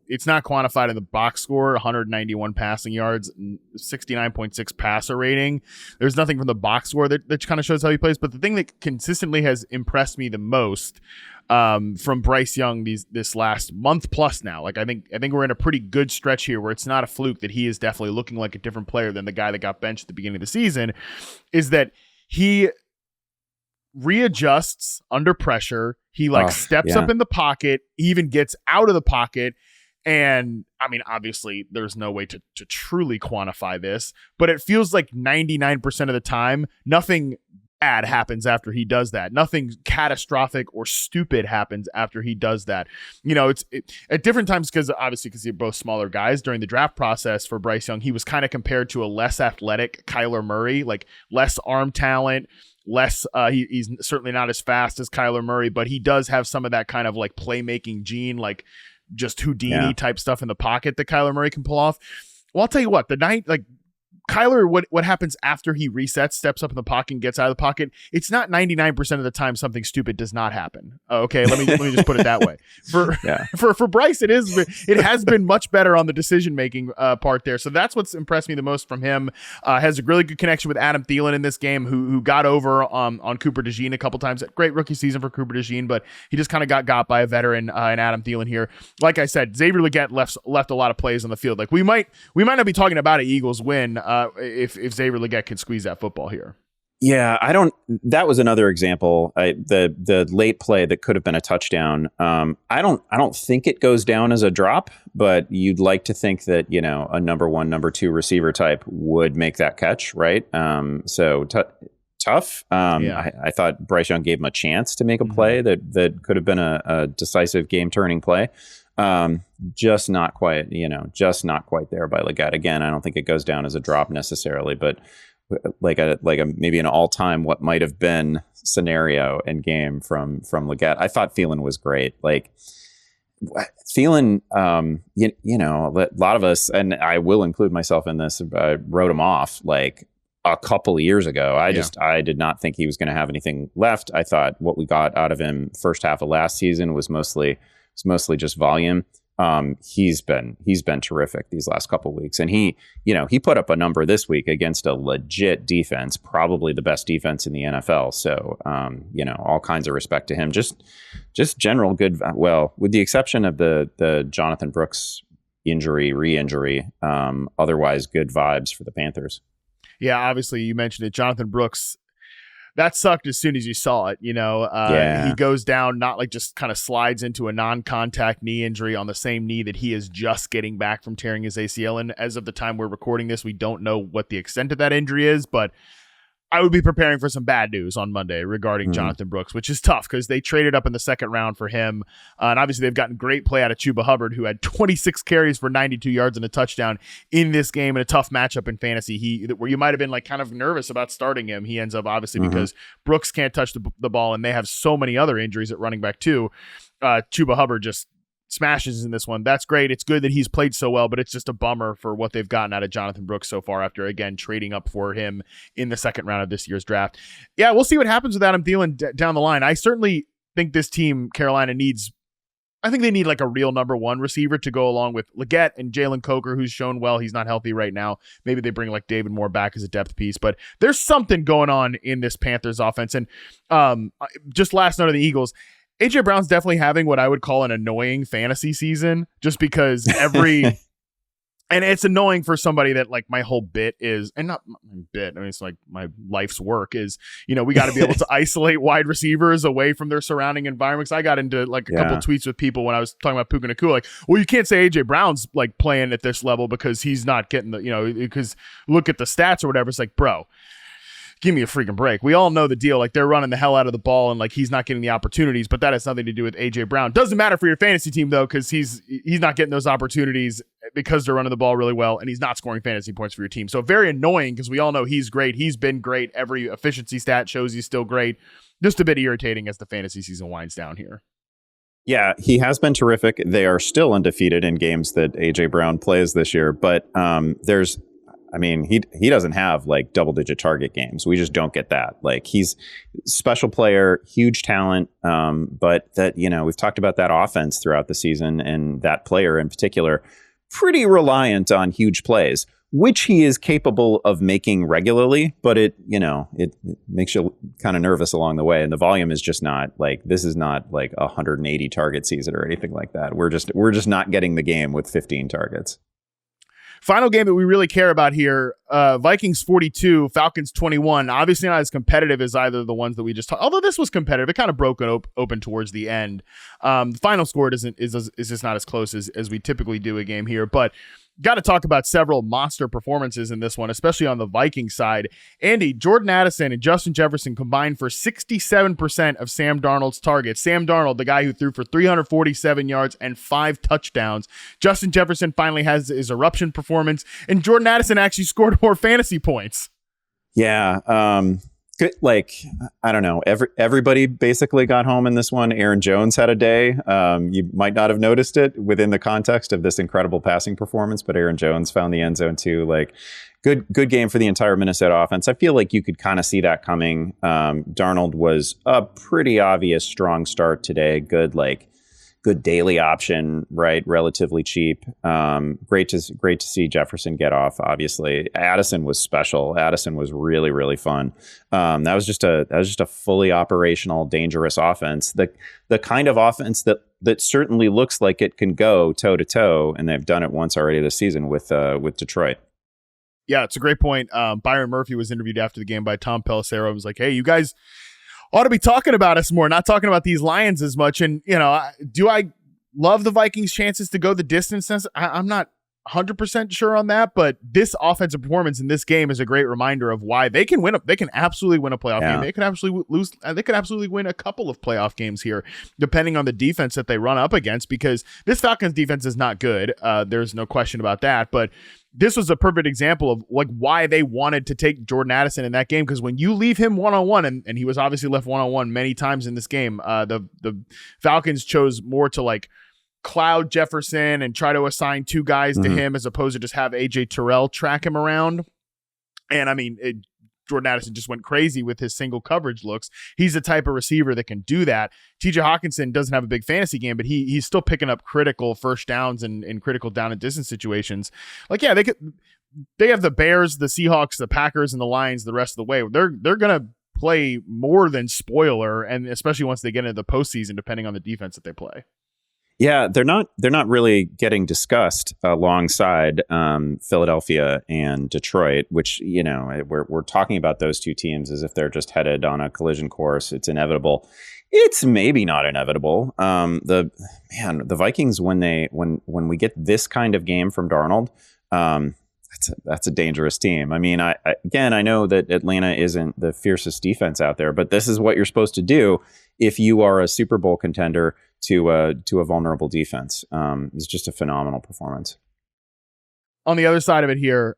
it's not quantified in the box score. 191 passing yards, 69.6 passer rating. There's nothing from the box score that kind of shows how he plays. But the thing that consistently has impressed me the most from Bryce Young this last month plus now, like I think we're in a pretty good stretch here where it's not a fluke that he is definitely looking like a different player than the guy that got benched at the beginning of the season, is that he readjusts under pressure. He steps up in the pocket, even gets out of the pocket. And I mean, obviously there's no way to truly quantify this, but it feels like 99% of the time, nothing bad happens after he does that. Nothing catastrophic or stupid happens after he does that. It's at different times, because you're both smaller guys. During the draft process for Bryce Young, he was kind of compared to a less athletic Kyler Murray, like less arm talent, less he's certainly not as fast as Kyler Murray, but he does have some of that kind of like playmaking gene, like just Houdini type stuff in the pocket that Kyler Murray can pull off. Well, I'll tell you what, Kyler, what happens after he resets, steps up in the pocket, and gets out of the pocket, it's not 99% of the time something stupid does not happen. Okay, let me just put it that way. For Bryce, it has been much better on the decision making part there. So that's what's impressed me the most from him. Has a really good connection with Adam Thielen in this game, who got over on Cooper DeJean a couple times. Great rookie season for Cooper DeJean, but he just kind of got by a veteran in Adam Thielen here. Like I said, Xavier Legette left a lot of plays on the field. Like we might not be talking about an Eagles win if Xavier Legette can squeeze that football here. Yeah, that was another example. The late play that could have been a touchdown. I don't think it goes down as a drop, but you'd like to think that, a number one, number two receiver type would make that catch, right? So tough. I thought Bryce Young gave him a chance to make a play that could have been a decisive game turning play. Just not quite there by Legette. Again, I don't think it goes down as a drop necessarily, but like a maybe an all-time what might have been scenario and game from Legette. I thought Thielen was great. Like Thielen, a lot of us, and I will include myself in this, wrote him off like a couple of years ago. I did not think he was going to have anything left. I thought what we got out of him first half of last season was mostly just volume. He's been terrific these last couple of weeks, and he put up a number this week against a legit defense, probably the best defense in the NFL. So, all kinds of respect to him. Just general good. Well, with the exception of the Jonathan Brooks re-injury, otherwise good vibes for the Panthers. Yeah, obviously you mentioned it, Jonathan Brooks. That sucked as soon as you saw it. He goes down, not like just kind of slides into a non-contact knee injury on the same knee that he is just getting back from tearing his ACL. And as of the time we're recording this, we don't know what the extent of that injury is, but I would be preparing for some bad news on Monday regarding Jonathan Brooks, which is tough because they traded up in the second round for him. And obviously they've gotten great play out of Chuba Hubbard, who had 26 carries for 92 yards and a touchdown in this game in a tough matchup in fantasy. Where you might have been like kind of nervous about starting him. He ends up obviously because Brooks can't touch the ball and they have so many other injuries at running back too. Chuba Hubbard just smashes in this one. That's great. It's good that he's played so well, but it's just a bummer for what they've gotten out of Jonathan Brooks so far after, again, trading up for him in the second round of this year's draft. Yeah, we'll see what happens with Adam Thielen down the line. I certainly think this team, Carolina, I think they need like a real number one receiver to go along with Legette and Jalen Coker, who's shown well. He's not healthy right now. Maybe they bring like David Moore back as a depth piece, but there's something going on in this Panthers offense. And just last note of the Eagles, AJ Brown's definitely having what I would call an annoying fantasy season, just because every And it's annoying for somebody that like my whole bit is, and not my bit, I mean, it's like my life's work is, we got to be able to isolate wide receivers away from their surrounding environments. I got into like a couple tweets with people when I was talking about Puka Nacua, like, well, you can't say AJ Brown's like playing at this level because he's not getting the, because look at the stats or whatever. It's like, bro, give me a freaking break. We all know the deal. Like they're running the hell out of the ball and like he's not getting the opportunities, but that has nothing to do with AJ Brown. Doesn't matter for your fantasy team though, because he's not getting those opportunities because they're running the ball really well and he's not scoring fantasy points for your team. So very annoying because we all know he's great. He's been great. Every efficiency stat shows he's still great. Just a bit irritating as the fantasy season winds down here. Yeah, he has been terrific. They are still undefeated in games that AJ Brown plays this year, but he doesn't have like double-digit target games. We just don't get that. Like he's special player, huge talent, but that we've talked about that offense throughout the season, and that player in particular, pretty reliant on huge plays, which he is capable of making regularly. But it makes you kind of nervous along the way, and the volume is just not like this is not like a 180 target season or anything like that. We're just not getting the game with 15 targets. Final game that we really care about here, Vikings 42, Falcons 21. Obviously not as competitive as either of the ones that we just talked. Although this was competitive, it kind of broke open towards the end. The final score is just not as close as we typically do a game here, but got to talk about several monster performances in this one, especially on the Viking side. Andy, Jordan Addison and Justin Jefferson combined for 67% of Sam Darnold's targets. Sam Darnold, the guy who threw for 347 yards and 5 touchdowns. Justin Jefferson finally has his eruption performance, and Jordan Addison actually scored more fantasy points. Yeah. Good, like, I don't know. Everybody basically got home in this one. Aaron Jones had a day. You might not have noticed it within the context of this incredible passing performance, but Aaron Jones found the end zone too. Like, good game for the entire Minnesota offense. I feel like you could kind of see that coming. Darnold was a pretty obvious strong start today. Good daily option, right? Relatively cheap. Great to see Jefferson get off. Obviously, Addison was special. Addison was really, really fun. That was just a fully operational, dangerous offense. The kind of offense that certainly looks like it can go toe to toe, and they've done it once already this season with Detroit. Yeah, it's a great point. Byron Murphy was interviewed after the game by Tom Pelissero. He was like, "Hey, you guys ought to be talking about us more, not talking about these Lions as much." And, do I love the Vikings' chances to go the distance? I'm not 100% sure on that, but this offensive performance in this game is a great reminder of why they can win. They can absolutely win a playoff game. They can absolutely lose. They could absolutely win a couple of playoff games here, depending on the defense that they run up against, because this Falcons defense is not good. There's no question about that, but this was a perfect example of like why they wanted to take Jordan Addison in that game, because when you leave him one-on-one, and he was obviously left one-on-one many times in this game, the Falcons chose more to like cloud Jefferson and try to assign 2 guys to him as opposed to just have AJ Terrell track him around. And I mean, Jordan Addison just went crazy with his single coverage looks. He's the type of receiver that can do that. TJ Hawkinson doesn't have a big fantasy game, but he's still picking up critical first downs and critical down and distance situations. Like, yeah, they have the Bears, the Seahawks, the Packers, and the Lions the rest of the way. They're going to play more than spoiler, and especially once they get into the postseason, depending on the defense that they play. Yeah, they're not really getting discussed alongside Philadelphia and Detroit, which, we're talking about those two teams as if they're just headed on a collision course. It's inevitable. It's maybe not inevitable. The Vikings, when we get this kind of game from Darnold, that's a dangerous team. I mean, I know that Atlanta isn't the fiercest defense out there, but this is what you're supposed to do if you are a Super Bowl contender to a vulnerable defense. It's just a phenomenal performance. On the other side of it here,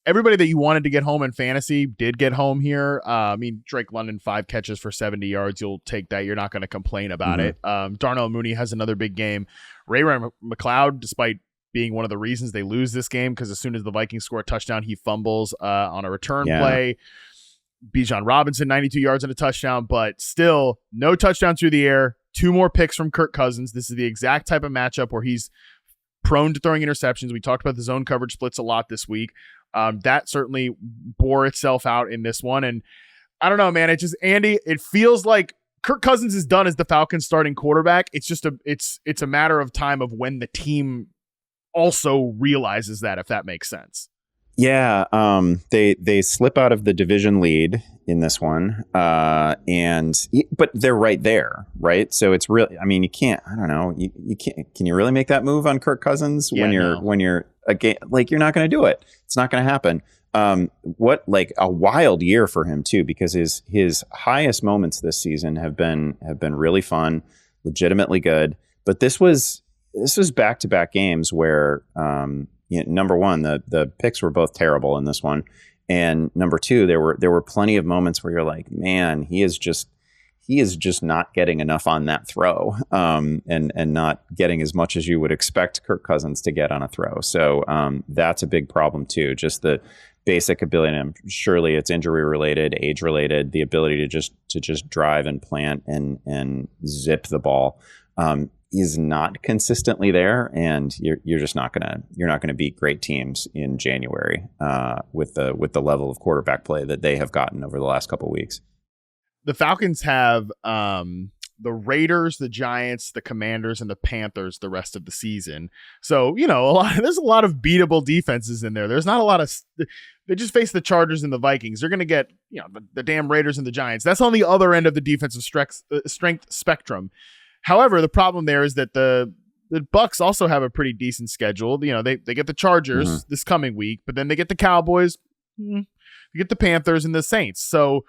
everybody that you wanted to get home in fantasy did get home here. I mean, Drake London, 5 catches for 70 yards. You'll take that. You're not going to complain about it. Darnell Mooney has another big game. Ray-Ray McCloud, despite being one of the reasons they lose this game, because as soon as the Vikings score a touchdown, he fumbles on a return play. Bijan Robinson, 92 yards and a touchdown, but still no touchdown through the air. 2 more picks from Kirk Cousins. This is the exact type of matchup where he's prone to throwing interceptions. We talked about the zone coverage splits a lot this week. That certainly bore itself out in this one. And I don't know, man. Andy, it feels like Kirk Cousins is done as the Falcons starting quarterback. It's just it's a matter of time of when the team also realizes that, if that makes sense. Yeah, they slip out of the division lead in this one, but they're right there, right? So it's really, I mean, you can't. I don't know. You can't. Can you really make that move on Kirk Cousins when you're again? Like, you're not going to do it. It's not going to happen. What, like, a wild year for him too, because his highest moments this season have been really fun, legitimately good. But this was back-to-back games where, number one, the picks were both terrible in this one, and number two, there were plenty of moments where you're like, man, he is just not getting enough on that throw, and not getting as much as you would expect Kirk Cousins to get on a throw. So that's a big problem too. Just the basic ability, and surely it's injury related, age related, the ability to just drive and plant and zip the ball. Is not consistently there, and you're not gonna beat great teams in January with the level of quarterback play that they have gotten over the last couple of weeks. The Falcons have the Raiders, the Giants, the Commanders, and the Panthers the rest of the season. So, there's a lot of beatable defenses in there. There's not a lot of. They just face the Chargers and the Vikings. They're going to get the damn Raiders and the Giants. That's on the other end of the defensive strength spectrum. However, the problem there is that the Bucs also have a pretty decent schedule. They get the Chargers this coming week, but then they get the Cowboys, they get the Panthers and the Saints. So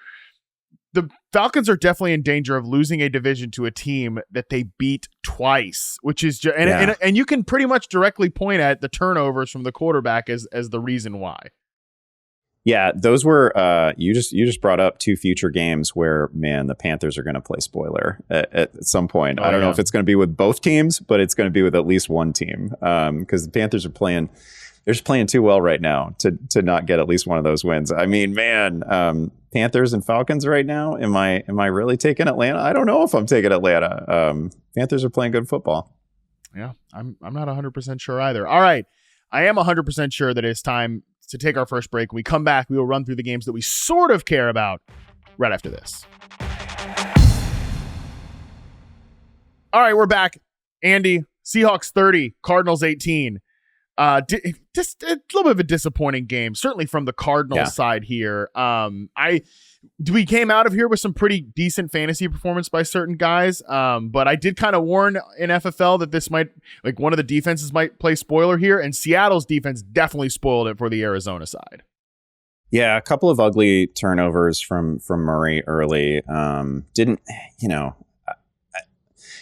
the Falcons are definitely in danger of losing a division to a team that they beat twice, which is and you can pretty much directly point at the turnovers from the quarterback as the reason why. Yeah, those were you just brought up two future games where, man, the Panthers are going to play spoiler at some point. I don't know if it's going to be with both teams, but it's going to be with at least one team, because the Panthers are playing too well right now to not get at least one of those wins. I mean, man, Panthers and Falcons right now. Am I really taking Atlanta? I don't know if I'm taking Atlanta. Panthers are playing good football. Yeah, I'm not 100% sure either. All right, I am 100% sure that it's time to take our first break. When we come back, we will run through the games that we sort of care about right after this. All right, we're back. Andy, Seahawks 30, Cardinals 18. Just a little bit of a disappointing game, certainly from the Cardinals side here. We came out of here with some pretty decent fantasy performance by certain guys, but I did kind of warn in FFL that this might, like, one of the defenses might play spoiler here, and Seattle's defense definitely spoiled it for the Arizona side. Yeah, a couple of ugly turnovers from Murray early.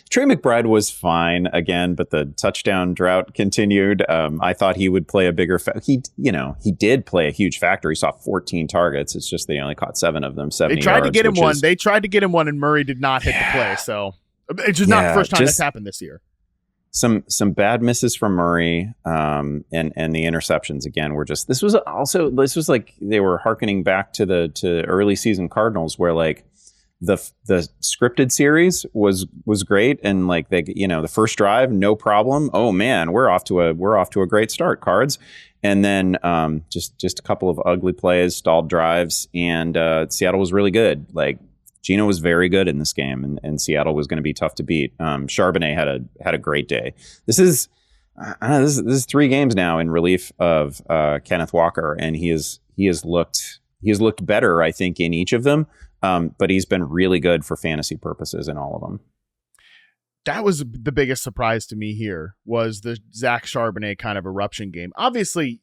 Trey McBride was fine again, but the touchdown drought continued. I thought he would play a bigger. He did play a huge factor. He saw 14 targets. It's just they only caught 7 of them. 70 They tried yards, to get him one. They tried to get him one, and Murray did not hit the play. So it's just not the first time that's happened this year. Some bad misses from Murray, and the interceptions again were just. This was like they were hearkening back to early season Cardinals, where, like, the scripted series was great, and, like, they, the first drive, no problem. Oh man, we're off to a great start, Cards. And then just a couple of ugly plays, stalled drives, and Seattle was really good. Like, Geno was very good in this game, and Seattle was going to be tough to beat. Charbonnet had a great day. This is 3 games now in relief of Kenneth Walker, and he has looked better, I think, in each of them. But he's been really good for fantasy purposes in all of them. That was the biggest surprise to me here, was the Zach Charbonnet kind of eruption game. Obviously,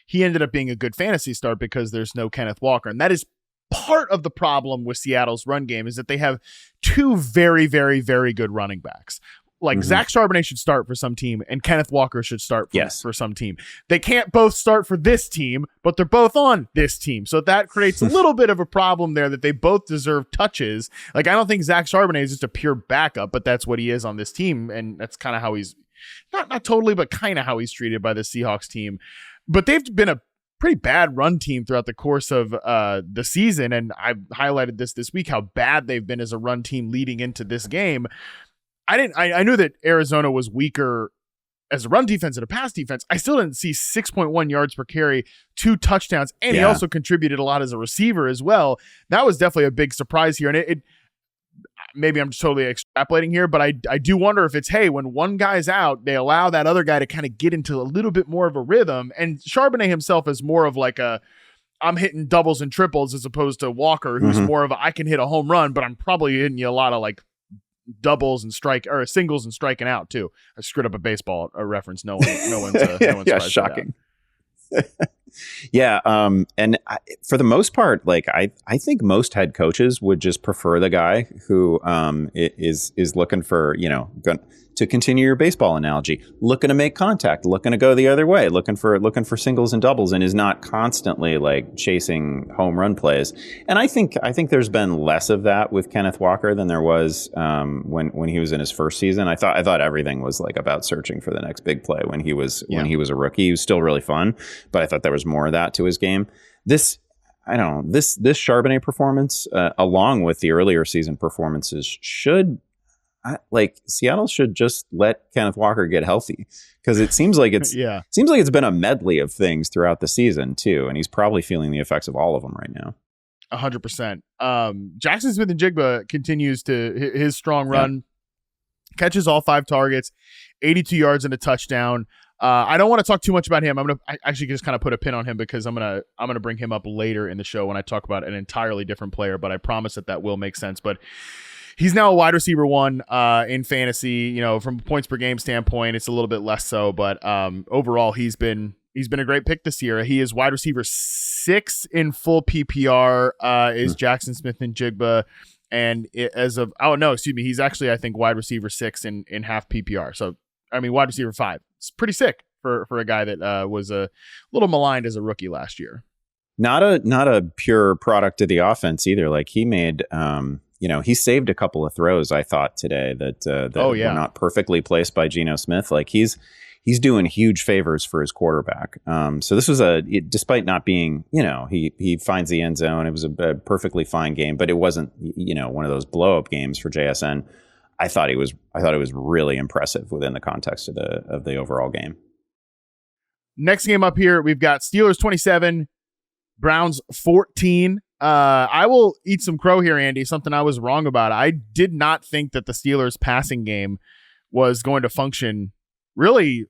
he ended up being a good fantasy start because there's no Kenneth Walker. And that is part of the problem with Seattle's run game, is that they have 2 very, very, very good running backs. Like, Zach Charbonnet should start for some team, and Kenneth Walker should start for some team. They can't both start for this team, but they're both on this team. So that creates a little bit of a problem there, that they both deserve touches. Like, I don't think Zach Charbonnet is just a pure backup, but that's what he is on this team, and that's kind of how he's, not totally, but kind of how he's treated by the Seahawks team. But they've been a pretty bad run team throughout the course of the season, and I've highlighted this week, how bad they've been as a run team leading into this game. I knew that Arizona was weaker as a run defense and a pass defense. I still didn't see 6.1 yards per carry, 2 touchdowns, and he also contributed a lot as a receiver as well. That was definitely a big surprise here. And maybe I'm just totally extrapolating here, but I do wonder if it's, hey, when one guy's out, they allow that other guy to kind of get into a little bit more of a rhythm. And Charbonnet himself is more of like I'm hitting doubles and triples as opposed to Walker, who's more of I can hit a home run, but I'm probably hitting you a lot of like doubles and singles and striking out too. I screwed up a baseball reference. No one's yeah, shocking. Yeah. And for the most part, like I think most head coaches would just prefer the guy who is looking for, to continue your baseball analogy, looking to make contact, looking to go the other way, looking for singles and doubles, and is not constantly like chasing home run plays. And I think there's been less of that with Kenneth Walker than there was when he was in his first season. I thought everything was like about searching for the next big play when he was a rookie. He was still really fun, but I thought there was more of that to his game. This Charbonnet performance, along with the earlier season performances, Seattle should just let Kenneth Walker get healthy, because it seems like it's been a medley of things throughout the season too, and he's probably feeling the effects of all of them right now. 100%. Jackson Smith-Njigba continues to his strong run, catches all 5 targets, 82 yards and a touchdown. I don't want to talk too much about him. I actually just kind of put a pin on him because I'm gonna bring him up later in the show when I talk about an entirely different player, but I promise that will make sense. But he's now a wide receiver 1 in fantasy. From a points per game standpoint, it's a little bit less so, but overall he's been a great pick this year. He is wide receiver 6 in full PPR. Is Jackson Smith-Njigba, and he's actually I think wide receiver 6 in half PPR. So wide receiver 5. It's pretty sick for a guy that was a little maligned as a rookie last year. Not a pure product of the offense either. Like he made. He saved a couple of throws, I thought, today that were not perfectly placed by Geno Smith. Like he's doing huge favors for his quarterback. So this was despite not being, he finds the end zone. It was a perfectly fine game, but it wasn't, one of those blow up games for JSN. I thought it was really impressive within the context of the overall game. Next game up here, we've got Steelers 27, Browns 14. I will eat some crow here, Andy. Something I was wrong about. I did not think that the Steelers passing game was going to function really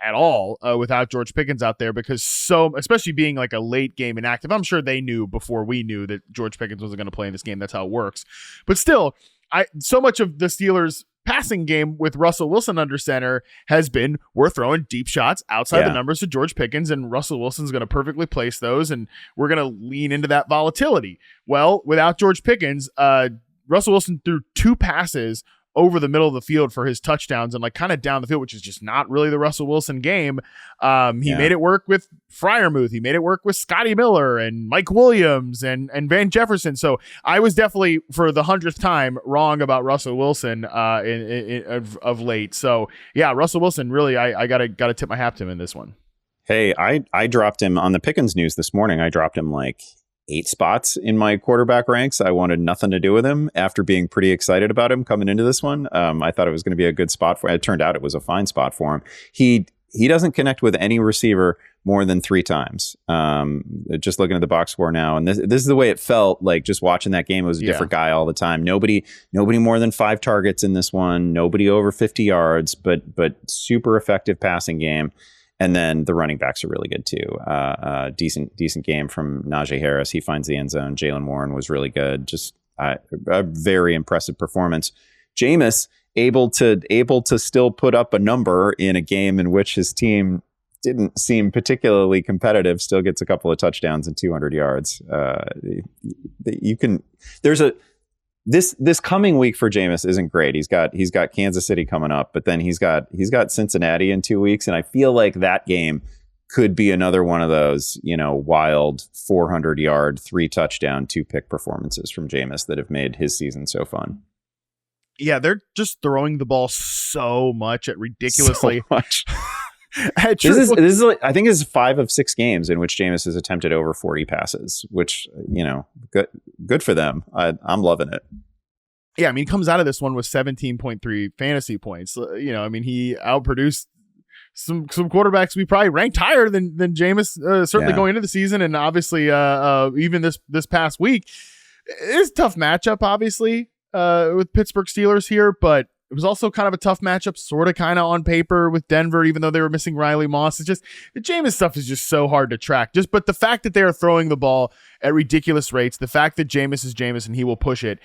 at all without George Pickens out there, because especially being like a late game inactive. I'm sure they knew before we knew that George Pickens wasn't going to play in this game. That's how it works. But still, so much of the Steelers passing game with Russell Wilson under center has been we're throwing deep shots outside the numbers to George Pickens, and Russell Wilson's going to perfectly place those, and we're going to lean into that volatility. Well, without George Pickens, Russell Wilson threw 2 passes over the middle of the field for his touchdowns and like kind of down the field, which is just not really the Russell Wilson game. He made it work with Freiermuth. He made it work with Scotty Miller and Mike Williams and Van Jefferson. So I was definitely, for the 100th time, wrong about Russell Wilson of late. So yeah, Russell Wilson, really, I gotta tip my hat to him in this one. Hey, I dropped him on the Pickens news this morning. I dropped him like 8 spots in my quarterback ranks. I wanted nothing to do with him after being pretty excited about him coming into this one. I thought it was going to be a good spot for him. It turned out it was a fine spot for him. He doesn't connect with any receiver more than 3 times. Just looking at the box score now, and this is the way it felt like just watching that game. It was a different guy all the time. Nobody more than 5 targets in this one. Nobody over 50 yards, but super effective passing game. And then the running backs are really good too. Decent game from Najee Harris. He finds the end zone. Jalen Warren was really good. Just a very impressive performance. Jameis able to still put up a number in a game in which his team didn't seem particularly competitive. Still gets a couple of touchdowns and 200 yards. This coming week for Jameis isn't great. He's got Kansas City coming up, but then he's got Cincinnati in 2 weeks, and I feel like that game could be another one of those, wild 400-yard, 3 touchdown, 2 pick performances from Jameis that have made his season so fun. Yeah, they're just throwing the ball so much at ridiculously. So much. This is I think this is 5 of 6 games in which Jameis has attempted over 40 passes, which, good for them. I'm loving it. Yeah, he comes out of this one with 17.3 fantasy points. He outproduced some quarterbacks we probably ranked higher than Jameis, certainly going into the season, and obviously even this past week. It's a tough matchup, obviously. with Pittsburgh Steelers here, but it was also kind of a tough matchup, sort of kind of on paper with Denver, even though they were missing Riley Moss. It's just the Jameis stuff is just so hard to track. But the fact that they are throwing the ball at ridiculous rates, the fact that Jameis is Jameis and he will push it,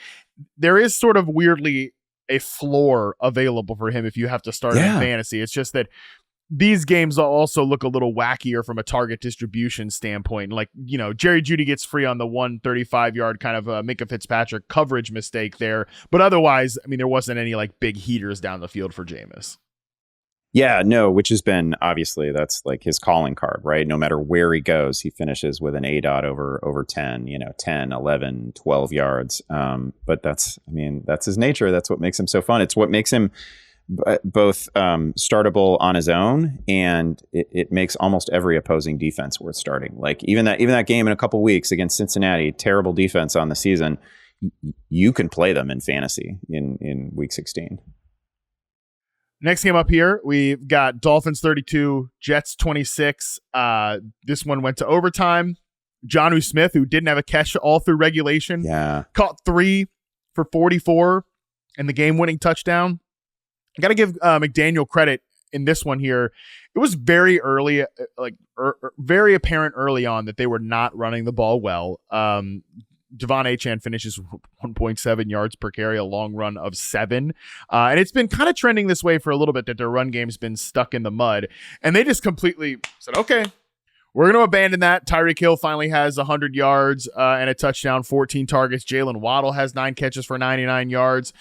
there is sort of weirdly a floor available for him if you have to start in fantasy. It's just that these games also look a little wackier from a target distribution standpoint. Like, Jerry Jeudy gets free on the 135-yard kind of Minka Fitzpatrick coverage mistake there. But otherwise, I mean, there wasn't any like big heaters down the field for Jameis. Yeah, no, which has been, obviously, that's like his calling card, right? No matter where he goes, he finishes with an ADOT over 10, 10, 11, 12 yards. But that's his nature. That's what makes him so fun. It's what makes him both startable on his own, and it makes almost every opposing defense worth starting. Like even that game in a couple weeks against Cincinnati, terrible defense on the season, you can play them in fantasy in week 16. Next game up here, we've got Dolphins 32, Jets 26. This one went to overtime. Jonnu Smith, who didn't have a catch all through regulation, caught 3 for 44 and the game-winning touchdown. I got to give McDaniel credit in this one here. It was very early, very apparent early on that they were not running the ball well. Devon Achane finishes 1.7 yards per carry, a long run of 7. And it's been kind of trending this way for a little bit, that their run game's been stuck in the mud. And they just completely said, okay, we're going to abandon that. Tyreek Hill finally has 100 yards and a touchdown, 14 targets. Jalen Waddle has 9 catches for 99 yards.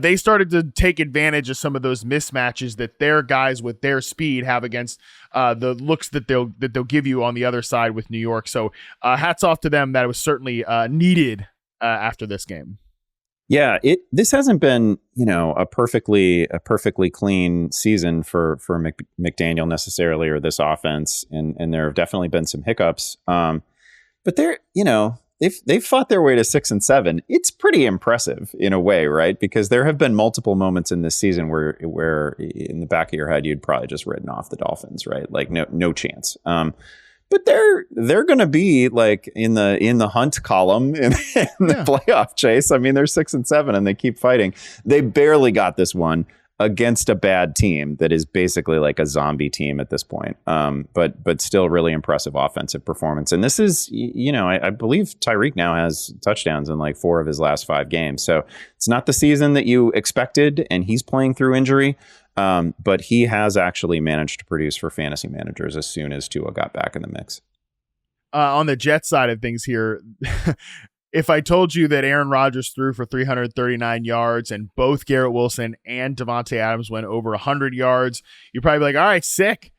They started to take advantage of some of those mismatches that their guys with their speed have against the looks that they'll give you on the other side with New York. So hats off to them. That was certainly needed after this game. Yeah, this hasn't been, a perfectly clean season for McDaniel necessarily, or this offense, and there have definitely been some hiccups. But they're, they've fought their way to 6 and 7. It's pretty impressive in a way, right? Because there have been multiple moments in this season where in the back of your head you'd probably just written off the Dolphins, right? Like no chance. But they're going to be like in the hunt column in the playoff chase. I mean, they're 6 and 7 and they keep fighting. They barely got this one against a bad team that is basically like a zombie team at this point. But still really impressive offensive performance. And this is, I believe Tyreek now has touchdowns in like 4 of his last 5 games. So it's not the season that you expected, and he's playing through injury. But he has actually managed to produce for fantasy managers as soon as Tua got back in the mix. On the Jets side of things here, if I told you that Aaron Rodgers threw for 339 yards and both Garrett Wilson and Davante Adams went over 100 yards, you'd probably be like, all right, sick.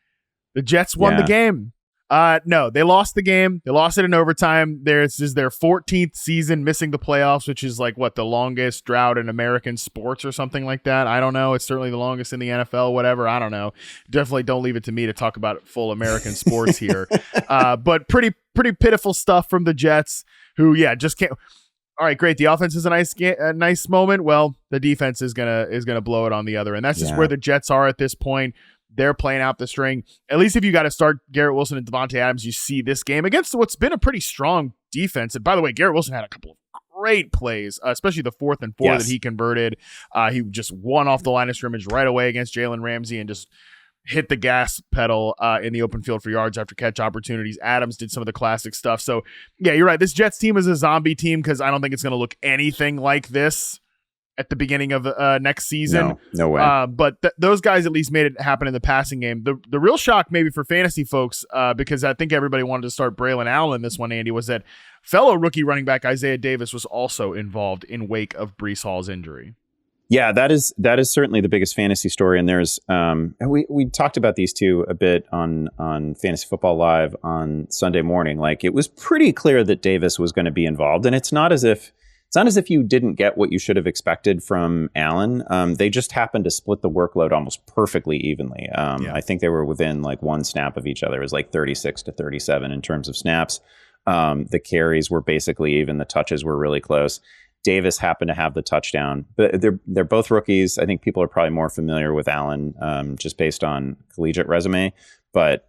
The Jets won the game. No, they lost the game. They lost it in overtime. This is their 14th season missing the playoffs, which is like the longest drought in American sports or something like that. I don't know. It's certainly the longest in the NFL, whatever. I don't know. Definitely don't leave it to me to talk about full American sports here. But pretty pitiful stuff from the Jets, who, just can't. All right, great. The offense is a nice moment. Well, the defense is gonna blow it on the other, and that's just where the Jets are at this point. They're playing out the string. At least if you got to start Garrett Wilson and Davante Adams, you see this game against what's been a pretty strong defense. And by the way, Garrett Wilson had a couple of great plays, especially the 4th and 4 that he converted. He just won off the line of scrimmage right away against Jalen Ramsey and just hit the gas pedal in the open field for yards after catch opportunities. Adams did some of the classic stuff. So, yeah, you're right. This Jets team is a zombie team because I don't think it's going to look anything like this at the beginning of next season. No way. But those guys at least made it happen in the passing game. The real shock maybe for fantasy folks, because I think everybody wanted to start Braylon Allen in this one, Andy, was that fellow rookie running back Isaiah Davis was also involved in wake of Breece Hall's injury. Yeah, that is certainly the biggest fantasy story. And there's we talked about these two a bit on Fantasy Football Live on Sunday morning. Like, it was pretty clear that Davis was going to be involved, and it's not as if you didn't get what you should have expected from Allen. They just happened to split the workload almost perfectly evenly. I think they were within like 1 snap of each other. It was like 36 to 37 in terms of snaps. The carries were basically even. The touches were really close. Davis happened to have the touchdown, but they're both rookies. I think people are probably more familiar with Allen just based on collegiate resume. But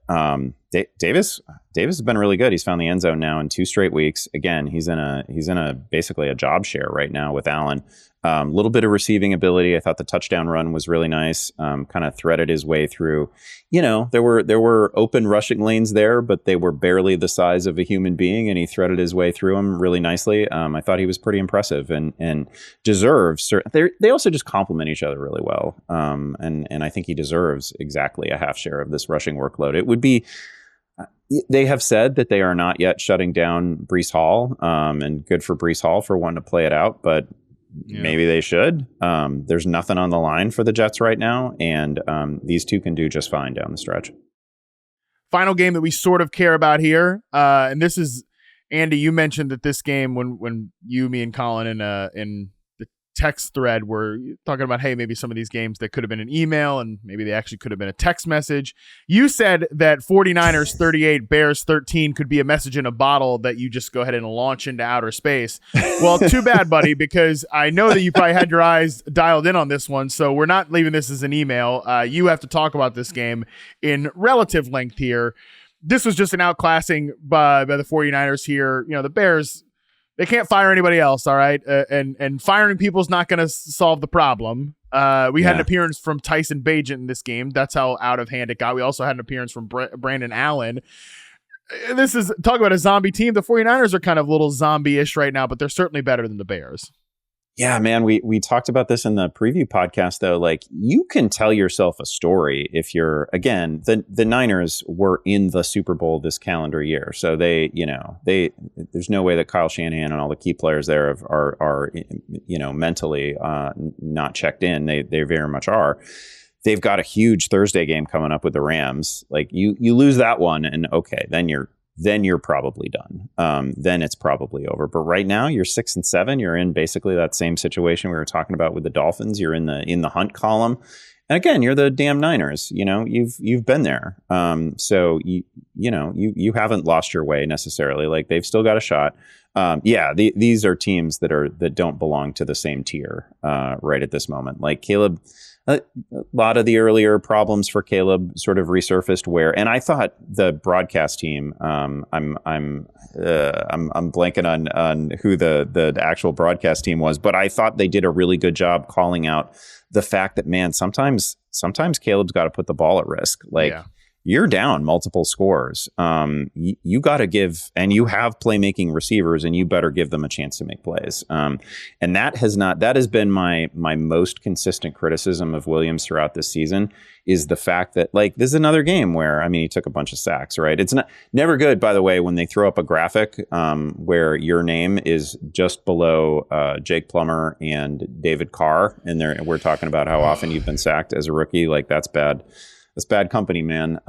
Davis has been really good. He's found the end zone now in 2 straight weeks. Again, he's in a basically a job share right now with Allen. Little bit of receiving ability. I thought the touchdown run was really nice. Kind of threaded his way through. There were open rushing lanes there, but they were barely the size of a human being, and he threaded his way through them really nicely. I thought he was pretty impressive and deserves. They also just complement each other really well. And I think he deserves exactly a half share of this rushing workload. It would be. They have said that they are not yet shutting down Breece Hall, and good for Breece Hall for wanting to play it out, but maybe they should. There's nothing on the line for the Jets right now, and these two can do just fine down the stretch. Final game that we sort of care about here, and this is, Andy, you mentioned that this game, when you, me, and Colin in the text thread were talking about, hey, maybe some of these games that could have been an email and maybe they actually could have been a text message. You said that 49ers 38, Bears 13 could be a message in a bottle that you just go ahead and launch into outer space. Well, too bad, buddy, because I know that you probably had your eyes dialed in on this one, so we're not leaving this as an email. You have to talk about this game in relative length here. This was just an outclassing by the 49ers here. The Bears, they can't fire anybody else, all right? And firing people is not going to solve the problem. We had an appearance from Tyson Bagent in this game. That's how out of hand it got. We also had an appearance from Brandon Allen. This is, talk about a zombie team. The 49ers are kind of a little zombie-ish right now, but they're certainly better than the Bears. Yeah, man, we talked about this in the preview podcast, though. Like, you can tell yourself a story if you're, again, the Niners were in the Super Bowl this calendar year. So there's no way that Kyle Shanahan and all the key players there are mentally not checked in. They very much are. They've got a huge Thursday game coming up with the Rams. Like, you lose that one, and okay, then you're probably done. Then it's probably over. But right now you're 6-7. You're in basically that same situation we were talking about with the Dolphins. You're in the hunt column. And again, you're the damn Niners. You've been there. So you haven't lost your way necessarily. Like, they've still got a shot. These are teams that don't belong to the same tier right at this moment. Like, Caleb, a lot of the earlier problems for Caleb sort of resurfaced and I thought the broadcast team, I'm blanking on who the actual broadcast team was, but I thought they did a really good job calling out the fact that, man, sometimes Caleb's got to put the ball at risk. Like, you're down multiple scores. You got to give, and you have playmaking receivers, and you better give them a chance to make plays. And that has been my most consistent criticism of Williams throughout this season, is the fact that, like, this is another game where, he took a bunch of sacks, right? It's never good, by the way, when they throw up a graphic where your name is just below Jake Plummer and David Carr, and we're talking about how often you've been sacked as a rookie. Like, that's bad. That's bad company, man.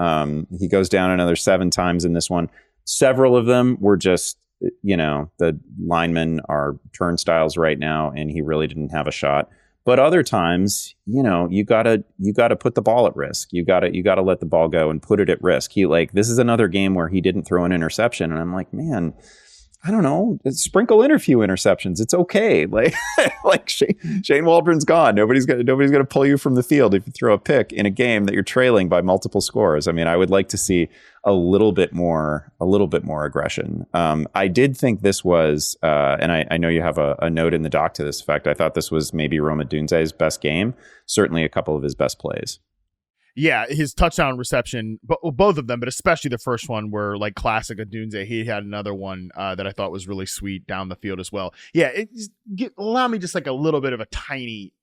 He goes down another 7 times in this one. Several of them were just, the linemen are turnstiles right now, and he really didn't have a shot. But other times, you gotta put the ball at risk. You gotta let the ball go and put it at risk. This is another game where he didn't throw an interception, and I'm like, man, I don't know, sprinkle in a few interceptions. It's okay. Like Shane Waldron's gone. Nobody's gonna pull you from the field if you throw a pick in a game that you're trailing by multiple scores. I would like to see a little bit more aggression. I did think this was, and I know you have a note in the doc to this effect. I thought this was maybe Rome Odunze's best game. Certainly a couple of his best plays. Yeah, his touchdown reception, both of them, but especially the first one, were like classic Odunze. He had another one that I thought was really sweet down the field as well. Yeah, allow me just like a little bit of a tiny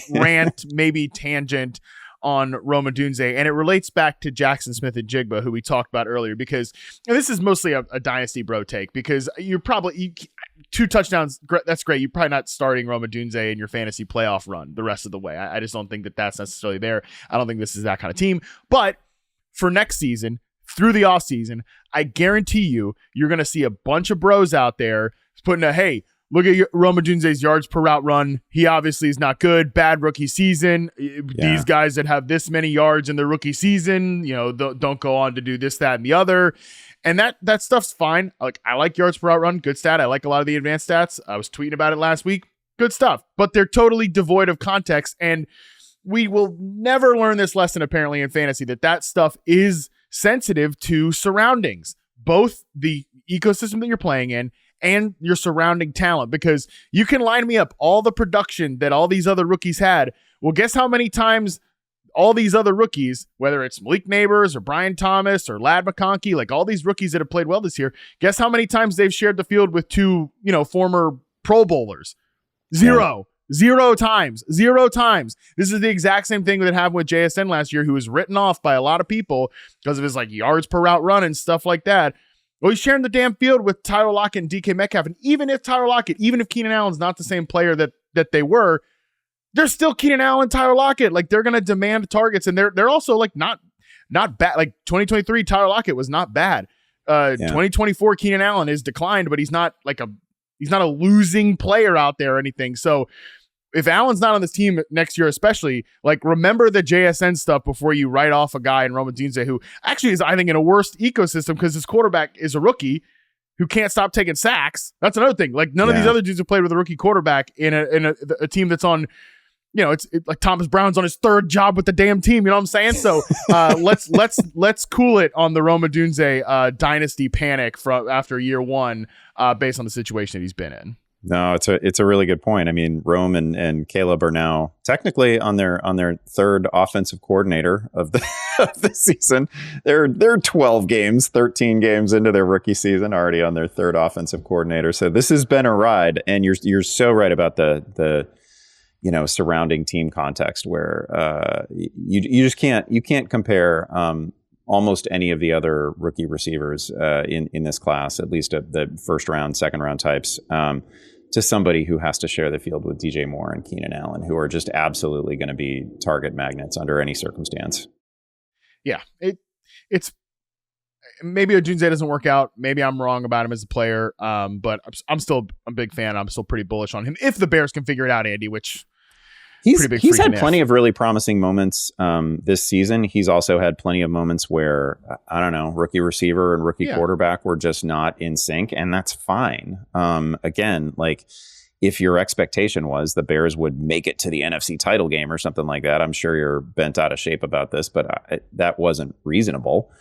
rant, maybe tangent on Rome Odunze, and it relates back to Jackson Smith-Njigba, who we talked about earlier, because this is mostly a Dynasty Bro take, because you're probably 2 touchdowns. That's great. You're probably not starting Rome Odunze in your fantasy playoff run the rest of the way. I just don't think that that's necessarily there. I don't think this is that kind of team. But for next season, through the offseason, I guarantee you're going to see a bunch of bros out there putting hey, look at Rome Odunze's yards per route run. He obviously is not good. Bad rookie season. Yeah. These guys that have this many yards in their rookie season, don't go on to do this, that, and the other. And that stuff's fine. I like yards per route run. Good stat. I like a lot of the advanced stats. I was tweeting about it last week. Good stuff. But they're totally devoid of context. And we will never learn this lesson, apparently, in fantasy, that stuff is sensitive to surroundings, both the ecosystem that you're playing in and your surrounding talent, because you can line me up all the production that all these other rookies had. Well, guess how many times all these other rookies, whether it's Malik Neighbors or Brian Thomas or Ladd McConkey, like all these rookies that have played well this year, guess how many times they've shared the field with two, former Pro Bowlers? Zero. Zero times. This is the exact same thing that happened with JSN last year, who was written off by a lot of people because of his yards per route run and stuff like that. Well, he's sharing the damn field with Tyler Lockett and DK Metcalf. And even if Keenan Allen's not the same player that they were, they're still Keenan Allen, Tyler Lockett. They're going to demand targets, and they're also not bad. 2023 Tyler Lockett was not bad. 2024 Keenan Allen is declined, but he's not a losing player out there or anything. So if Allen's not on this team next year, especially, remember the JSN stuff before you write off a guy in Rome Odunze, who actually is, I think, in a worse ecosystem because his quarterback is a rookie who can't stop taking sacks. That's another thing. None of these other dudes have played with a rookie quarterback in a team that's on. It's like Thomas Brown's on his third job with the damn team. You know what I'm saying? So let's cool it on the Rome Odunze dynasty panic from after year one, based on the situation that he's been in. No, it's a really good point. I mean, Rome and Caleb are now technically on their third offensive coordinator of the season. They're 13 games into their rookie season, already on their third offensive coordinator. So this has been a ride, and you're so right about the surrounding team context, where you just can't compare almost any of the other rookie receivers in this class, at least the first round, second round types, to somebody who has to share the field with DJ Moore and Keenan Allen, who are just absolutely going to be target magnets under any circumstance. Yeah, it's maybe Odunze doesn't work out. Maybe I'm wrong about him as a player, but I'm still a big fan. I'm still pretty bullish on him if the Bears can figure it out, Andy, which he's had plenty of really promising moments this season. He's also had plenty of moments where, I don't know, rookie receiver and rookie quarterback were just not in sync, and that's fine. Again, if your expectation was the Bears would make it to the NFC title game or something like that, I'm sure you're bent out of shape about this, but that wasn't reasonable.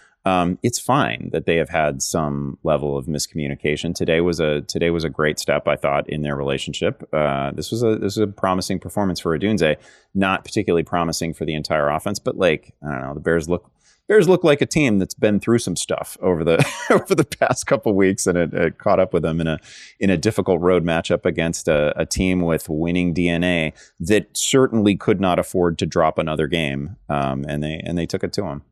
It's fine that they have had some level of miscommunication. Today was a great step, I thought, in their relationship. This was a promising performance for Odunze, not particularly promising for the entire offense, but I don't know, the Bears look like a team that's been through some stuff over the past couple of weeks, and it caught up with them in a difficult road matchup against a team with winning DNA that certainly could not afford to drop another game, and they took it to them.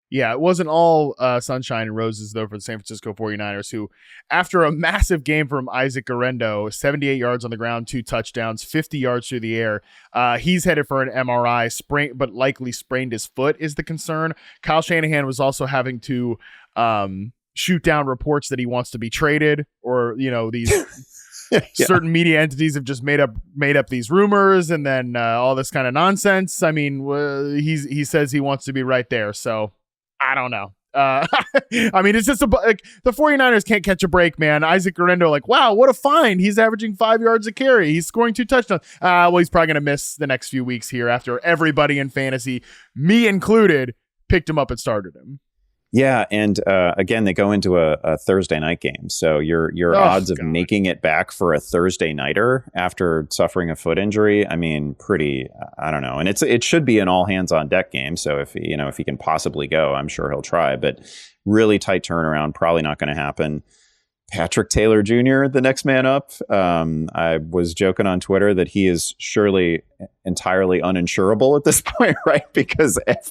Yeah, it wasn't all sunshine and roses, though, for the San Francisco 49ers, who, after a massive game from Isaac Guerrero, 78 yards on the ground, 2 touchdowns, 50 yards through the air, he's headed for an MRI, but likely sprained his foot is the concern. Kyle Shanahan was also having to shoot down reports that he wants to be traded, or, these certain media entities have just made up these rumors, and then all this kind of nonsense. I mean, he says he wants to be right there, so I don't know. I mean, it's just the 49ers can't catch a break, man. Isaac Guerrero, wow, what a find. He's averaging 5 yards a carry. He's scoring 2 touchdowns. Well, he's probably going to miss the next few weeks here after everybody in fantasy, me included, picked him up and started him. Yeah, and again, they go into a Thursday night game, so your odds of making it back for a Thursday nighter after suffering a foot injury, I mean, pretty, I don't know. And it should be an all hands on deck game, so if he can possibly go, I'm sure he'll try. But really tight turnaround, probably not going to happen. Patrick Taylor Jr., the next man up. I was joking on Twitter that he is surely entirely uninsurable at this point, right? Because if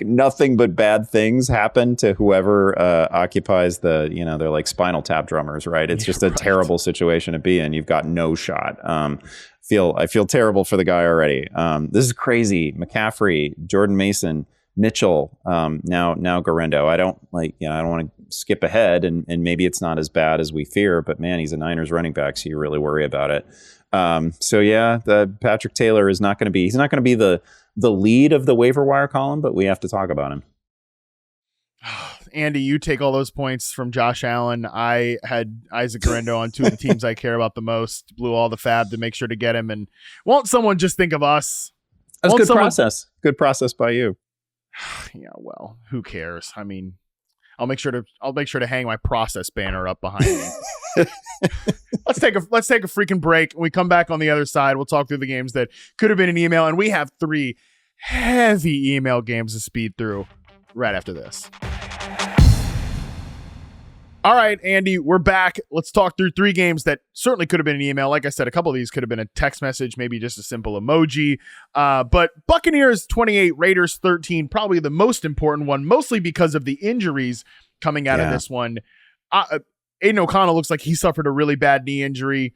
nothing but bad things happen to whoever occupies they're like Spinal Tap drummers, right? It's just a terrible situation to be in. You've got no shot. I feel terrible for the guy already. This is crazy. McCaffrey, Jordan Mason, Mitchell, now Guerrero. I don't want to skip ahead, and maybe it's not as bad as we fear, but man, he's a Niners running back, so you really worry about it. So yeah, the Patrick Taylor he's not going to be the lead of the waiver wire column, but we have to talk about him. Andy, you take all those points from Josh Allen. I had Isaac Guerrero on 2 of the teams I care about the most, blew all the fab to make sure to get him, and won't someone just think of us? That's good process. Good process by you. Yeah, well, who cares? I mean, I'll make sure to hang my process banner up behind me. Let's take a freaking break. When we come back on the other side, we'll talk through the games that could have been an email, and we have 3 heavy email games to speed through right after this. All right, Andy, we're back. Let's talk through 3 games that certainly could have been an email. Like I said, a couple of these could have been a text message, maybe just a simple emoji. But Buccaneers 28, Raiders 13, probably the most important one, mostly because of the injuries coming out of this one. Aiden O'Connell looks like he suffered a really bad knee injury.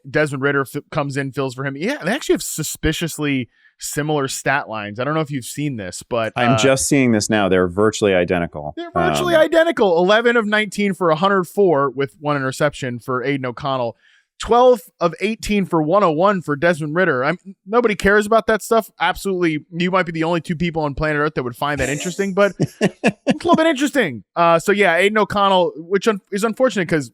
Desmond Ridder comes in, fills for him. Yeah, they actually have suspiciously similar stat lines. I don't know if you've seen this, but I'm just seeing this now. They're virtually identical. They're virtually identical. 11 of 19 for 104 with 1 interception for Aiden O'Connell. 12 of 18 for 101 for Desmond Ridder. Nobody cares about that stuff. Absolutely. You might be the only 2 people on planet Earth that would find that interesting, but it's a little bit interesting. So yeah, Aiden O'Connell, which is unfortunate because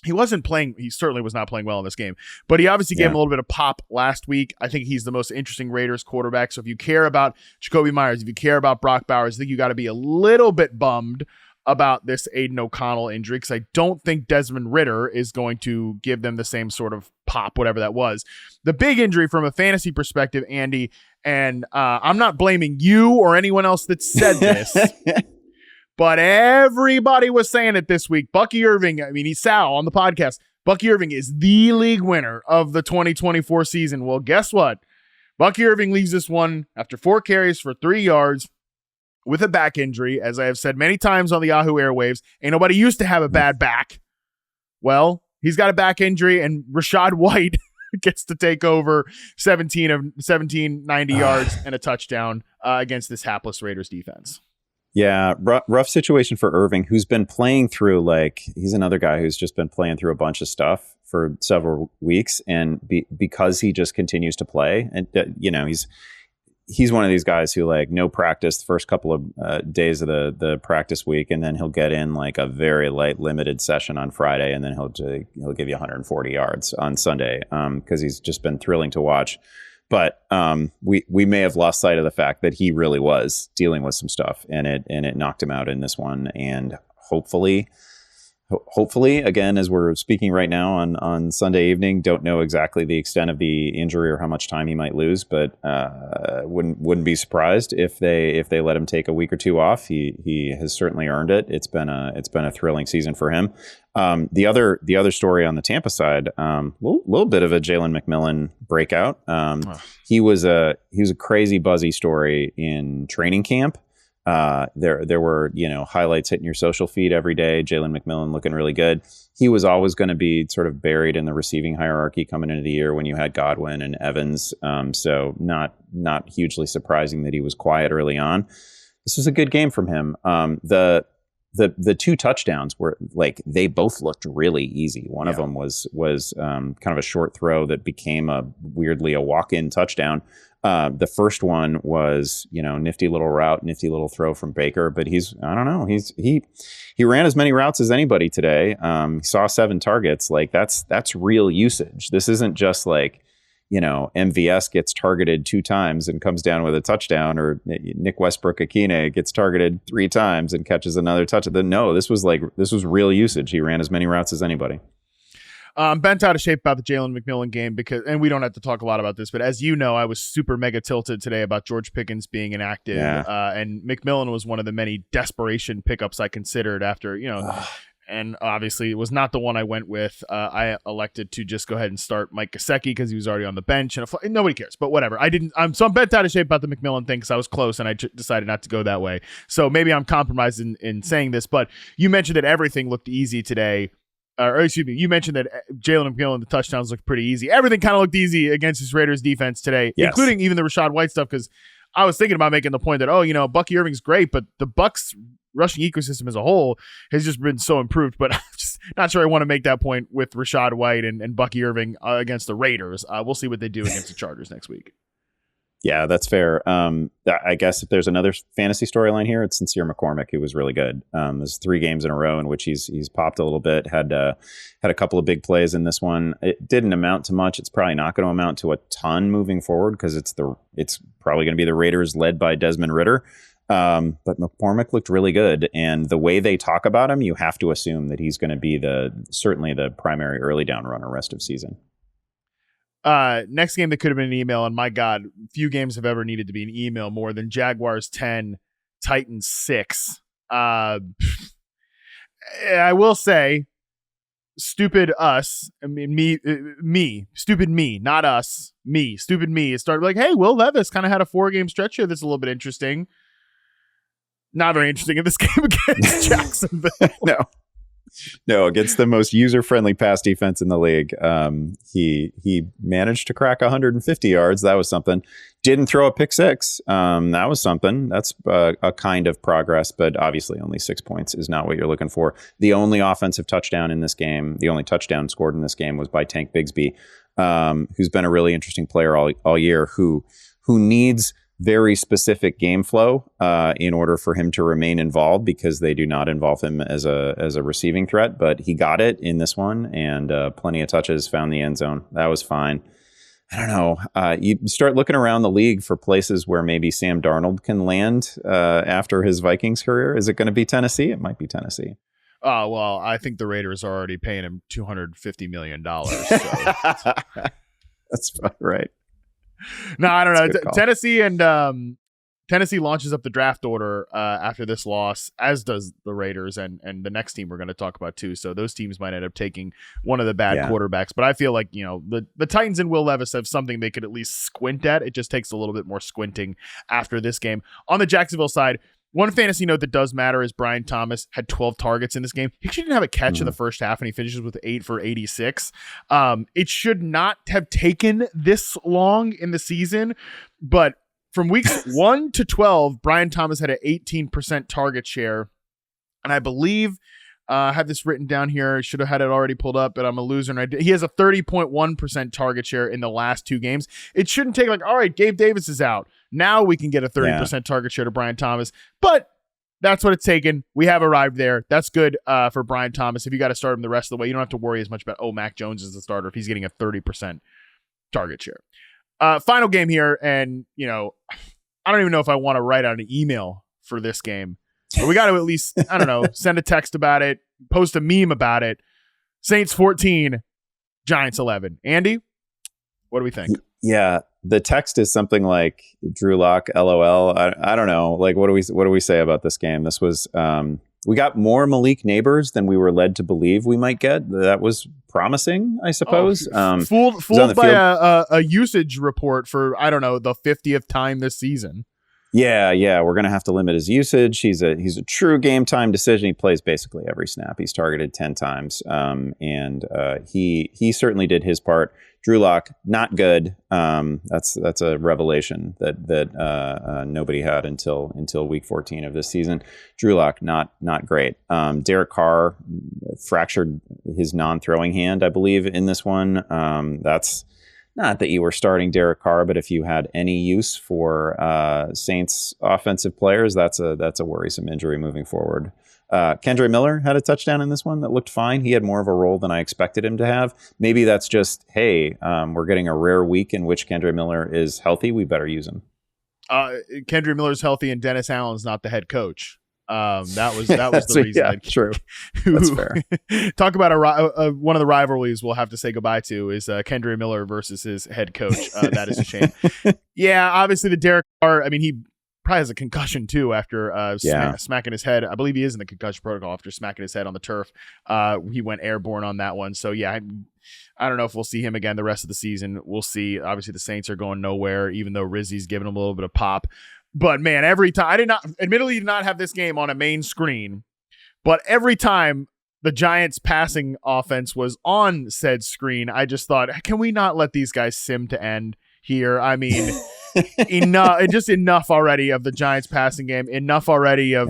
he wasn't playing. He certainly was not playing well in this game, but he obviously gave him a little bit of pop last week. I think he's the most interesting Raiders quarterback. So if you care about Jacoby Myers, if you care about Brock Bowers, I think you got to be a little bit bummed about this Aiden O'Connell injury, because I don't think Desmond Ridder is going to give them the same sort of pop, whatever that was. The big injury from a fantasy perspective, Andy, and I'm not blaming you or anyone else that said this, but everybody was saying it this week. Bucky Irving, he's Sal on the podcast. Bucky Irving is the league winner of the 2024 season. Well, guess what? Bucky Irving leaves this one after 4 carries for 3 yards with a back injury. As I have said many times on the Yahoo airwaves, ain't nobody used to have a bad back. Well, he's got a back injury, and Rachaad White gets to take over 17 of 17, 90 yards and a touchdown against this hapless Raiders defense. Yeah, rough situation for Irving, who's been playing through, he's another guy who's just been playing through a bunch of stuff for several weeks, and because he just continues to play, and he's one of these guys who no practice the first couple of days of the practice week, and then he'll get in a very light limited session on Friday, and then he'll give you 140 yards on Sunday because he's just been thrilling to watch. But we may have lost sight of the fact that he really was dealing with some stuff, and it knocked him out in this one. And hopefully, again, as we're speaking right now on Sunday evening, don't know exactly the extent of the injury or how much time he might lose, but wouldn't be surprised if they let him take a week or 2 off. He has certainly earned it. It's been a thrilling season for him. The other story on the Tampa side, little bit of a Jalen McMillan breakout. He was a crazy buzzy story in training camp. There were, highlights hitting your social feed every day. Jalen McMillan looking really good. He was always going to be sort of buried in the receiving hierarchy coming into the year when you had Godwin and Evans. So not hugely surprising that he was quiet early on. This was a good game from him. The 2 touchdowns were they both looked really easy. One of them was kind of a short throw that became weirdly a walk-in touchdown. The first one was, nifty little route, nifty little throw from Baker, but he ran as many routes as anybody today. He saw 7 targets. That's real usage. This isn't just MVS gets targeted 2 times and comes down with a touchdown, or Nick Westbrook-Akine gets targeted 3 times and catches another touchdown. No, this was real usage. He ran as many routes as anybody. Bent out of shape about the Jalen McMillan game and we don't have to talk a lot about this, but as you know, I was super mega tilted today about George Pickens being inactive. And McMillan was one of the many desperation pickups I considered after, and obviously it was not the one I went with. I elected to just go ahead and start Mike Gesicki because he was already on the bench, and nobody cares, but whatever. I'm bent out of shape about the McMillan thing because I was close and I decided not to go that way. So maybe I'm compromised in saying this, but you mentioned that everything looked easy today. You mentioned that Jalen McMillan, the touchdowns looked pretty easy. Everything kind of looked easy against this Raiders defense today, including even the Rachaad White stuff, because I was thinking about making the point that, Bucky Irving's great, but the Bucs rushing ecosystem as a whole has just been so improved. But I'm just not sure I want to make that point with Rachaad White and Bucky Irving against the Raiders. We'll see what they do against the Chargers next week. Yeah, that's fair. I guess if there's another fantasy storyline here, it's Sincere McCormick, who was really good. There's 3 games in a row in which he's popped a little bit, had a couple of big plays in this one. It didn't amount to much. It's probably not going to amount to a ton moving forward because it's probably going to be the Raiders led by Desmond Ridder. But McCormick looked really good, and the way they talk about him, you have to assume that he's going to be certainly the primary early down runner rest of season. Next game that could have been an email, and my God, few games have ever needed to be an email more than Jaguars 10, Titans 6. I will say, stupid us. I mean, me, stupid me, not us. Me, stupid me. It started like, hey, Will Levis kind of had a 4-game stretch here that's a little bit interesting. Not very interesting in this game against Jacksonville. No, against the most user-friendly pass defense in the league. He managed to crack 150 yards. That was something. Didn't throw a pick six. That was something. That's a kind of progress, but obviously only 6 points is not what you're looking for. The only offensive touchdown in this game, the only touchdown scored in this game was by Tank Bigsby, who's been a really interesting player all year, who needs very specific game flow in order for him to remain involved, because they do not involve him as a receiving threat. But he got it in this one, and plenty of touches, found the end zone. That was fine. I don't know. You start looking around the league for places where maybe Sam Darnold can land after his Vikings career. Is it going to be Tennessee? It might be Tennessee. Well, I think the Raiders are already paying him $250 million. So. That's right. No, I don't know. Tennessee and Tennessee launches up the draft order after this loss, as does the Raiders and the next team we're going to talk about too. So those teams might end up taking one of the bad quarterbacks. But I feel like, the Titans and Will Levis have something they could at least squint at. It just takes a little bit more squinting after this game. On the Jacksonville side, one fantasy note that does matter is Brian Thomas had 12 targets in this game. He actually didn't have a catch in the first half, and he finishes with 8 for 86. It should not have taken this long in the season, but from weeks 1 to 12, Brian Thomas had an 18% target share. And I believe I have this written down here. I should have had it already pulled up, but I'm a loser. And he has a 30.1% target share in the last 2 games. It shouldn't take all right, Gabe Davis is out. Now we can get a 30% target share to Brian Thomas. But that's what it's taken. We have arrived there. That's good for Brian Thomas. If you got to start him the rest of the way, you don't have to worry as much about, Mac Jones is the starter if he's getting a 30% target share. Final game here, and, I don't even know if I want to write out an email for this game. But we got to at least, I don't know, send a text about it, post a meme about it. Saints 14, Giants 11. Andy, what do we think? Yeah, the text is something like Drew Lock, LOL. I don't know. Like, what do we say about this game? This was we got more Malik Neighbors than we were led to believe we might get. That was promising, I suppose. Fooled by a usage report for, I don't know, the 50th time this season. Yeah. We're going to have to limit his usage. He's a true game time decision. He plays basically every snap. He's targeted 10 times. And he certainly did his part. Drew Lock, not good. That's a revelation that nobody had until week 14 of this season. Drew Lock, not great. Derek Carr fractured his non-throwing hand, I believe, in this one. That's not that you were starting Derek Carr, but if you had any use for Saints offensive players, that's a worrisome injury moving forward. Kendre Miller had a touchdown in this one that looked fine. He had more of a role than I expected him to have. Maybe that's just, hey, we're getting a rare week in which Kendre Miller is healthy. We better use him. Kendre Miller's healthy, and Dennis Allen's not the head coach. That was the reason. Yeah, true. That's fair. Talk about one of the rivalries we'll have to say goodbye to is Kendre Miller versus his head coach. That is a shame. Yeah, obviously the Derek Carr. I mean, he probably has a concussion too after smacking his head. I believe he is in the concussion protocol after smacking his head on the turf. He went airborne on that one. So yeah, I don't know if we'll see him again the rest of the season. We'll see. Obviously the Saints are going nowhere, even though Rizzi's giving him a little bit of pop. But man, every time admittedly did not have this game on a main screen, but every time the Giants passing offense was on said screen, I just thought, can we not let these guys sim to end here? I mean, enough already of the Giants passing game. Enough already of,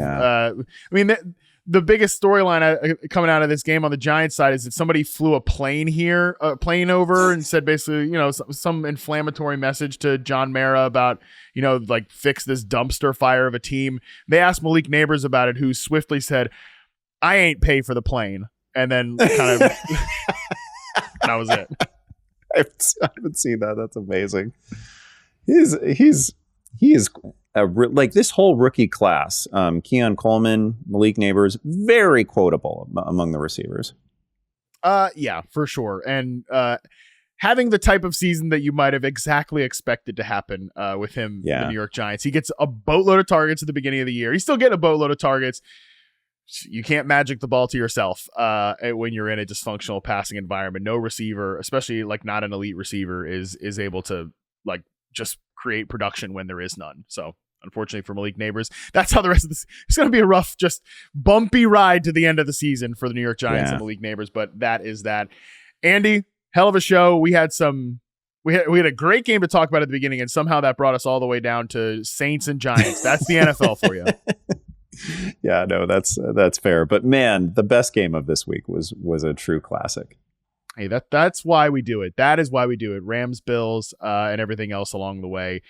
the biggest storyline coming out of this game on the Giants side is that somebody flew a plane over and said basically, some inflammatory message to John Mara about, fix this dumpster fire of a team. They asked Malik Neighbors about it, who swiftly said, I ain't pay for the plane. And then kind of that was it. I haven't seen that. That's amazing. He is like this whole rookie class, Keon Coleman, Malik Neighbors, very quotable among the receivers. Yeah, for sure. And having the type of season that you might have exactly expected to happen with him, the New York Giants. He gets a boatload of targets at the beginning of the year. He's still getting a boatload of targets. You can't magic the ball to yourself when you're in a dysfunctional passing environment. No receiver, especially like not an elite receiver, is able to like just create production when there is none. So unfortunately for Malik Neighbors, that's how the rest of this. It's going to be a rough, just bumpy ride to the end of the season for the New York Giants and Malik Neighbors. But that is that. Andy, hell of a show. We had a great game to talk about at the beginning, and somehow that brought us all the way down to Saints and Giants. That's the NFL for you. Yeah, no, that's fair. But man, the best game of this week was a true classic. Hey, that's why we do it. That is why we do it. Rams, Bills, and everything else along the way.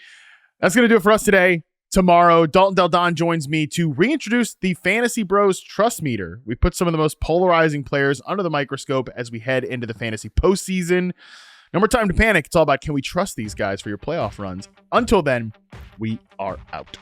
That's going to do it for us today. Tomorrow, Dalton Del Don joins me to reintroduce the Fantasy Bros Trust Meter. We put some of the most polarizing players under the microscope as we head into the fantasy postseason. No more time to panic. It's all about, can we trust these guys for your playoff runs? Until then, we are out.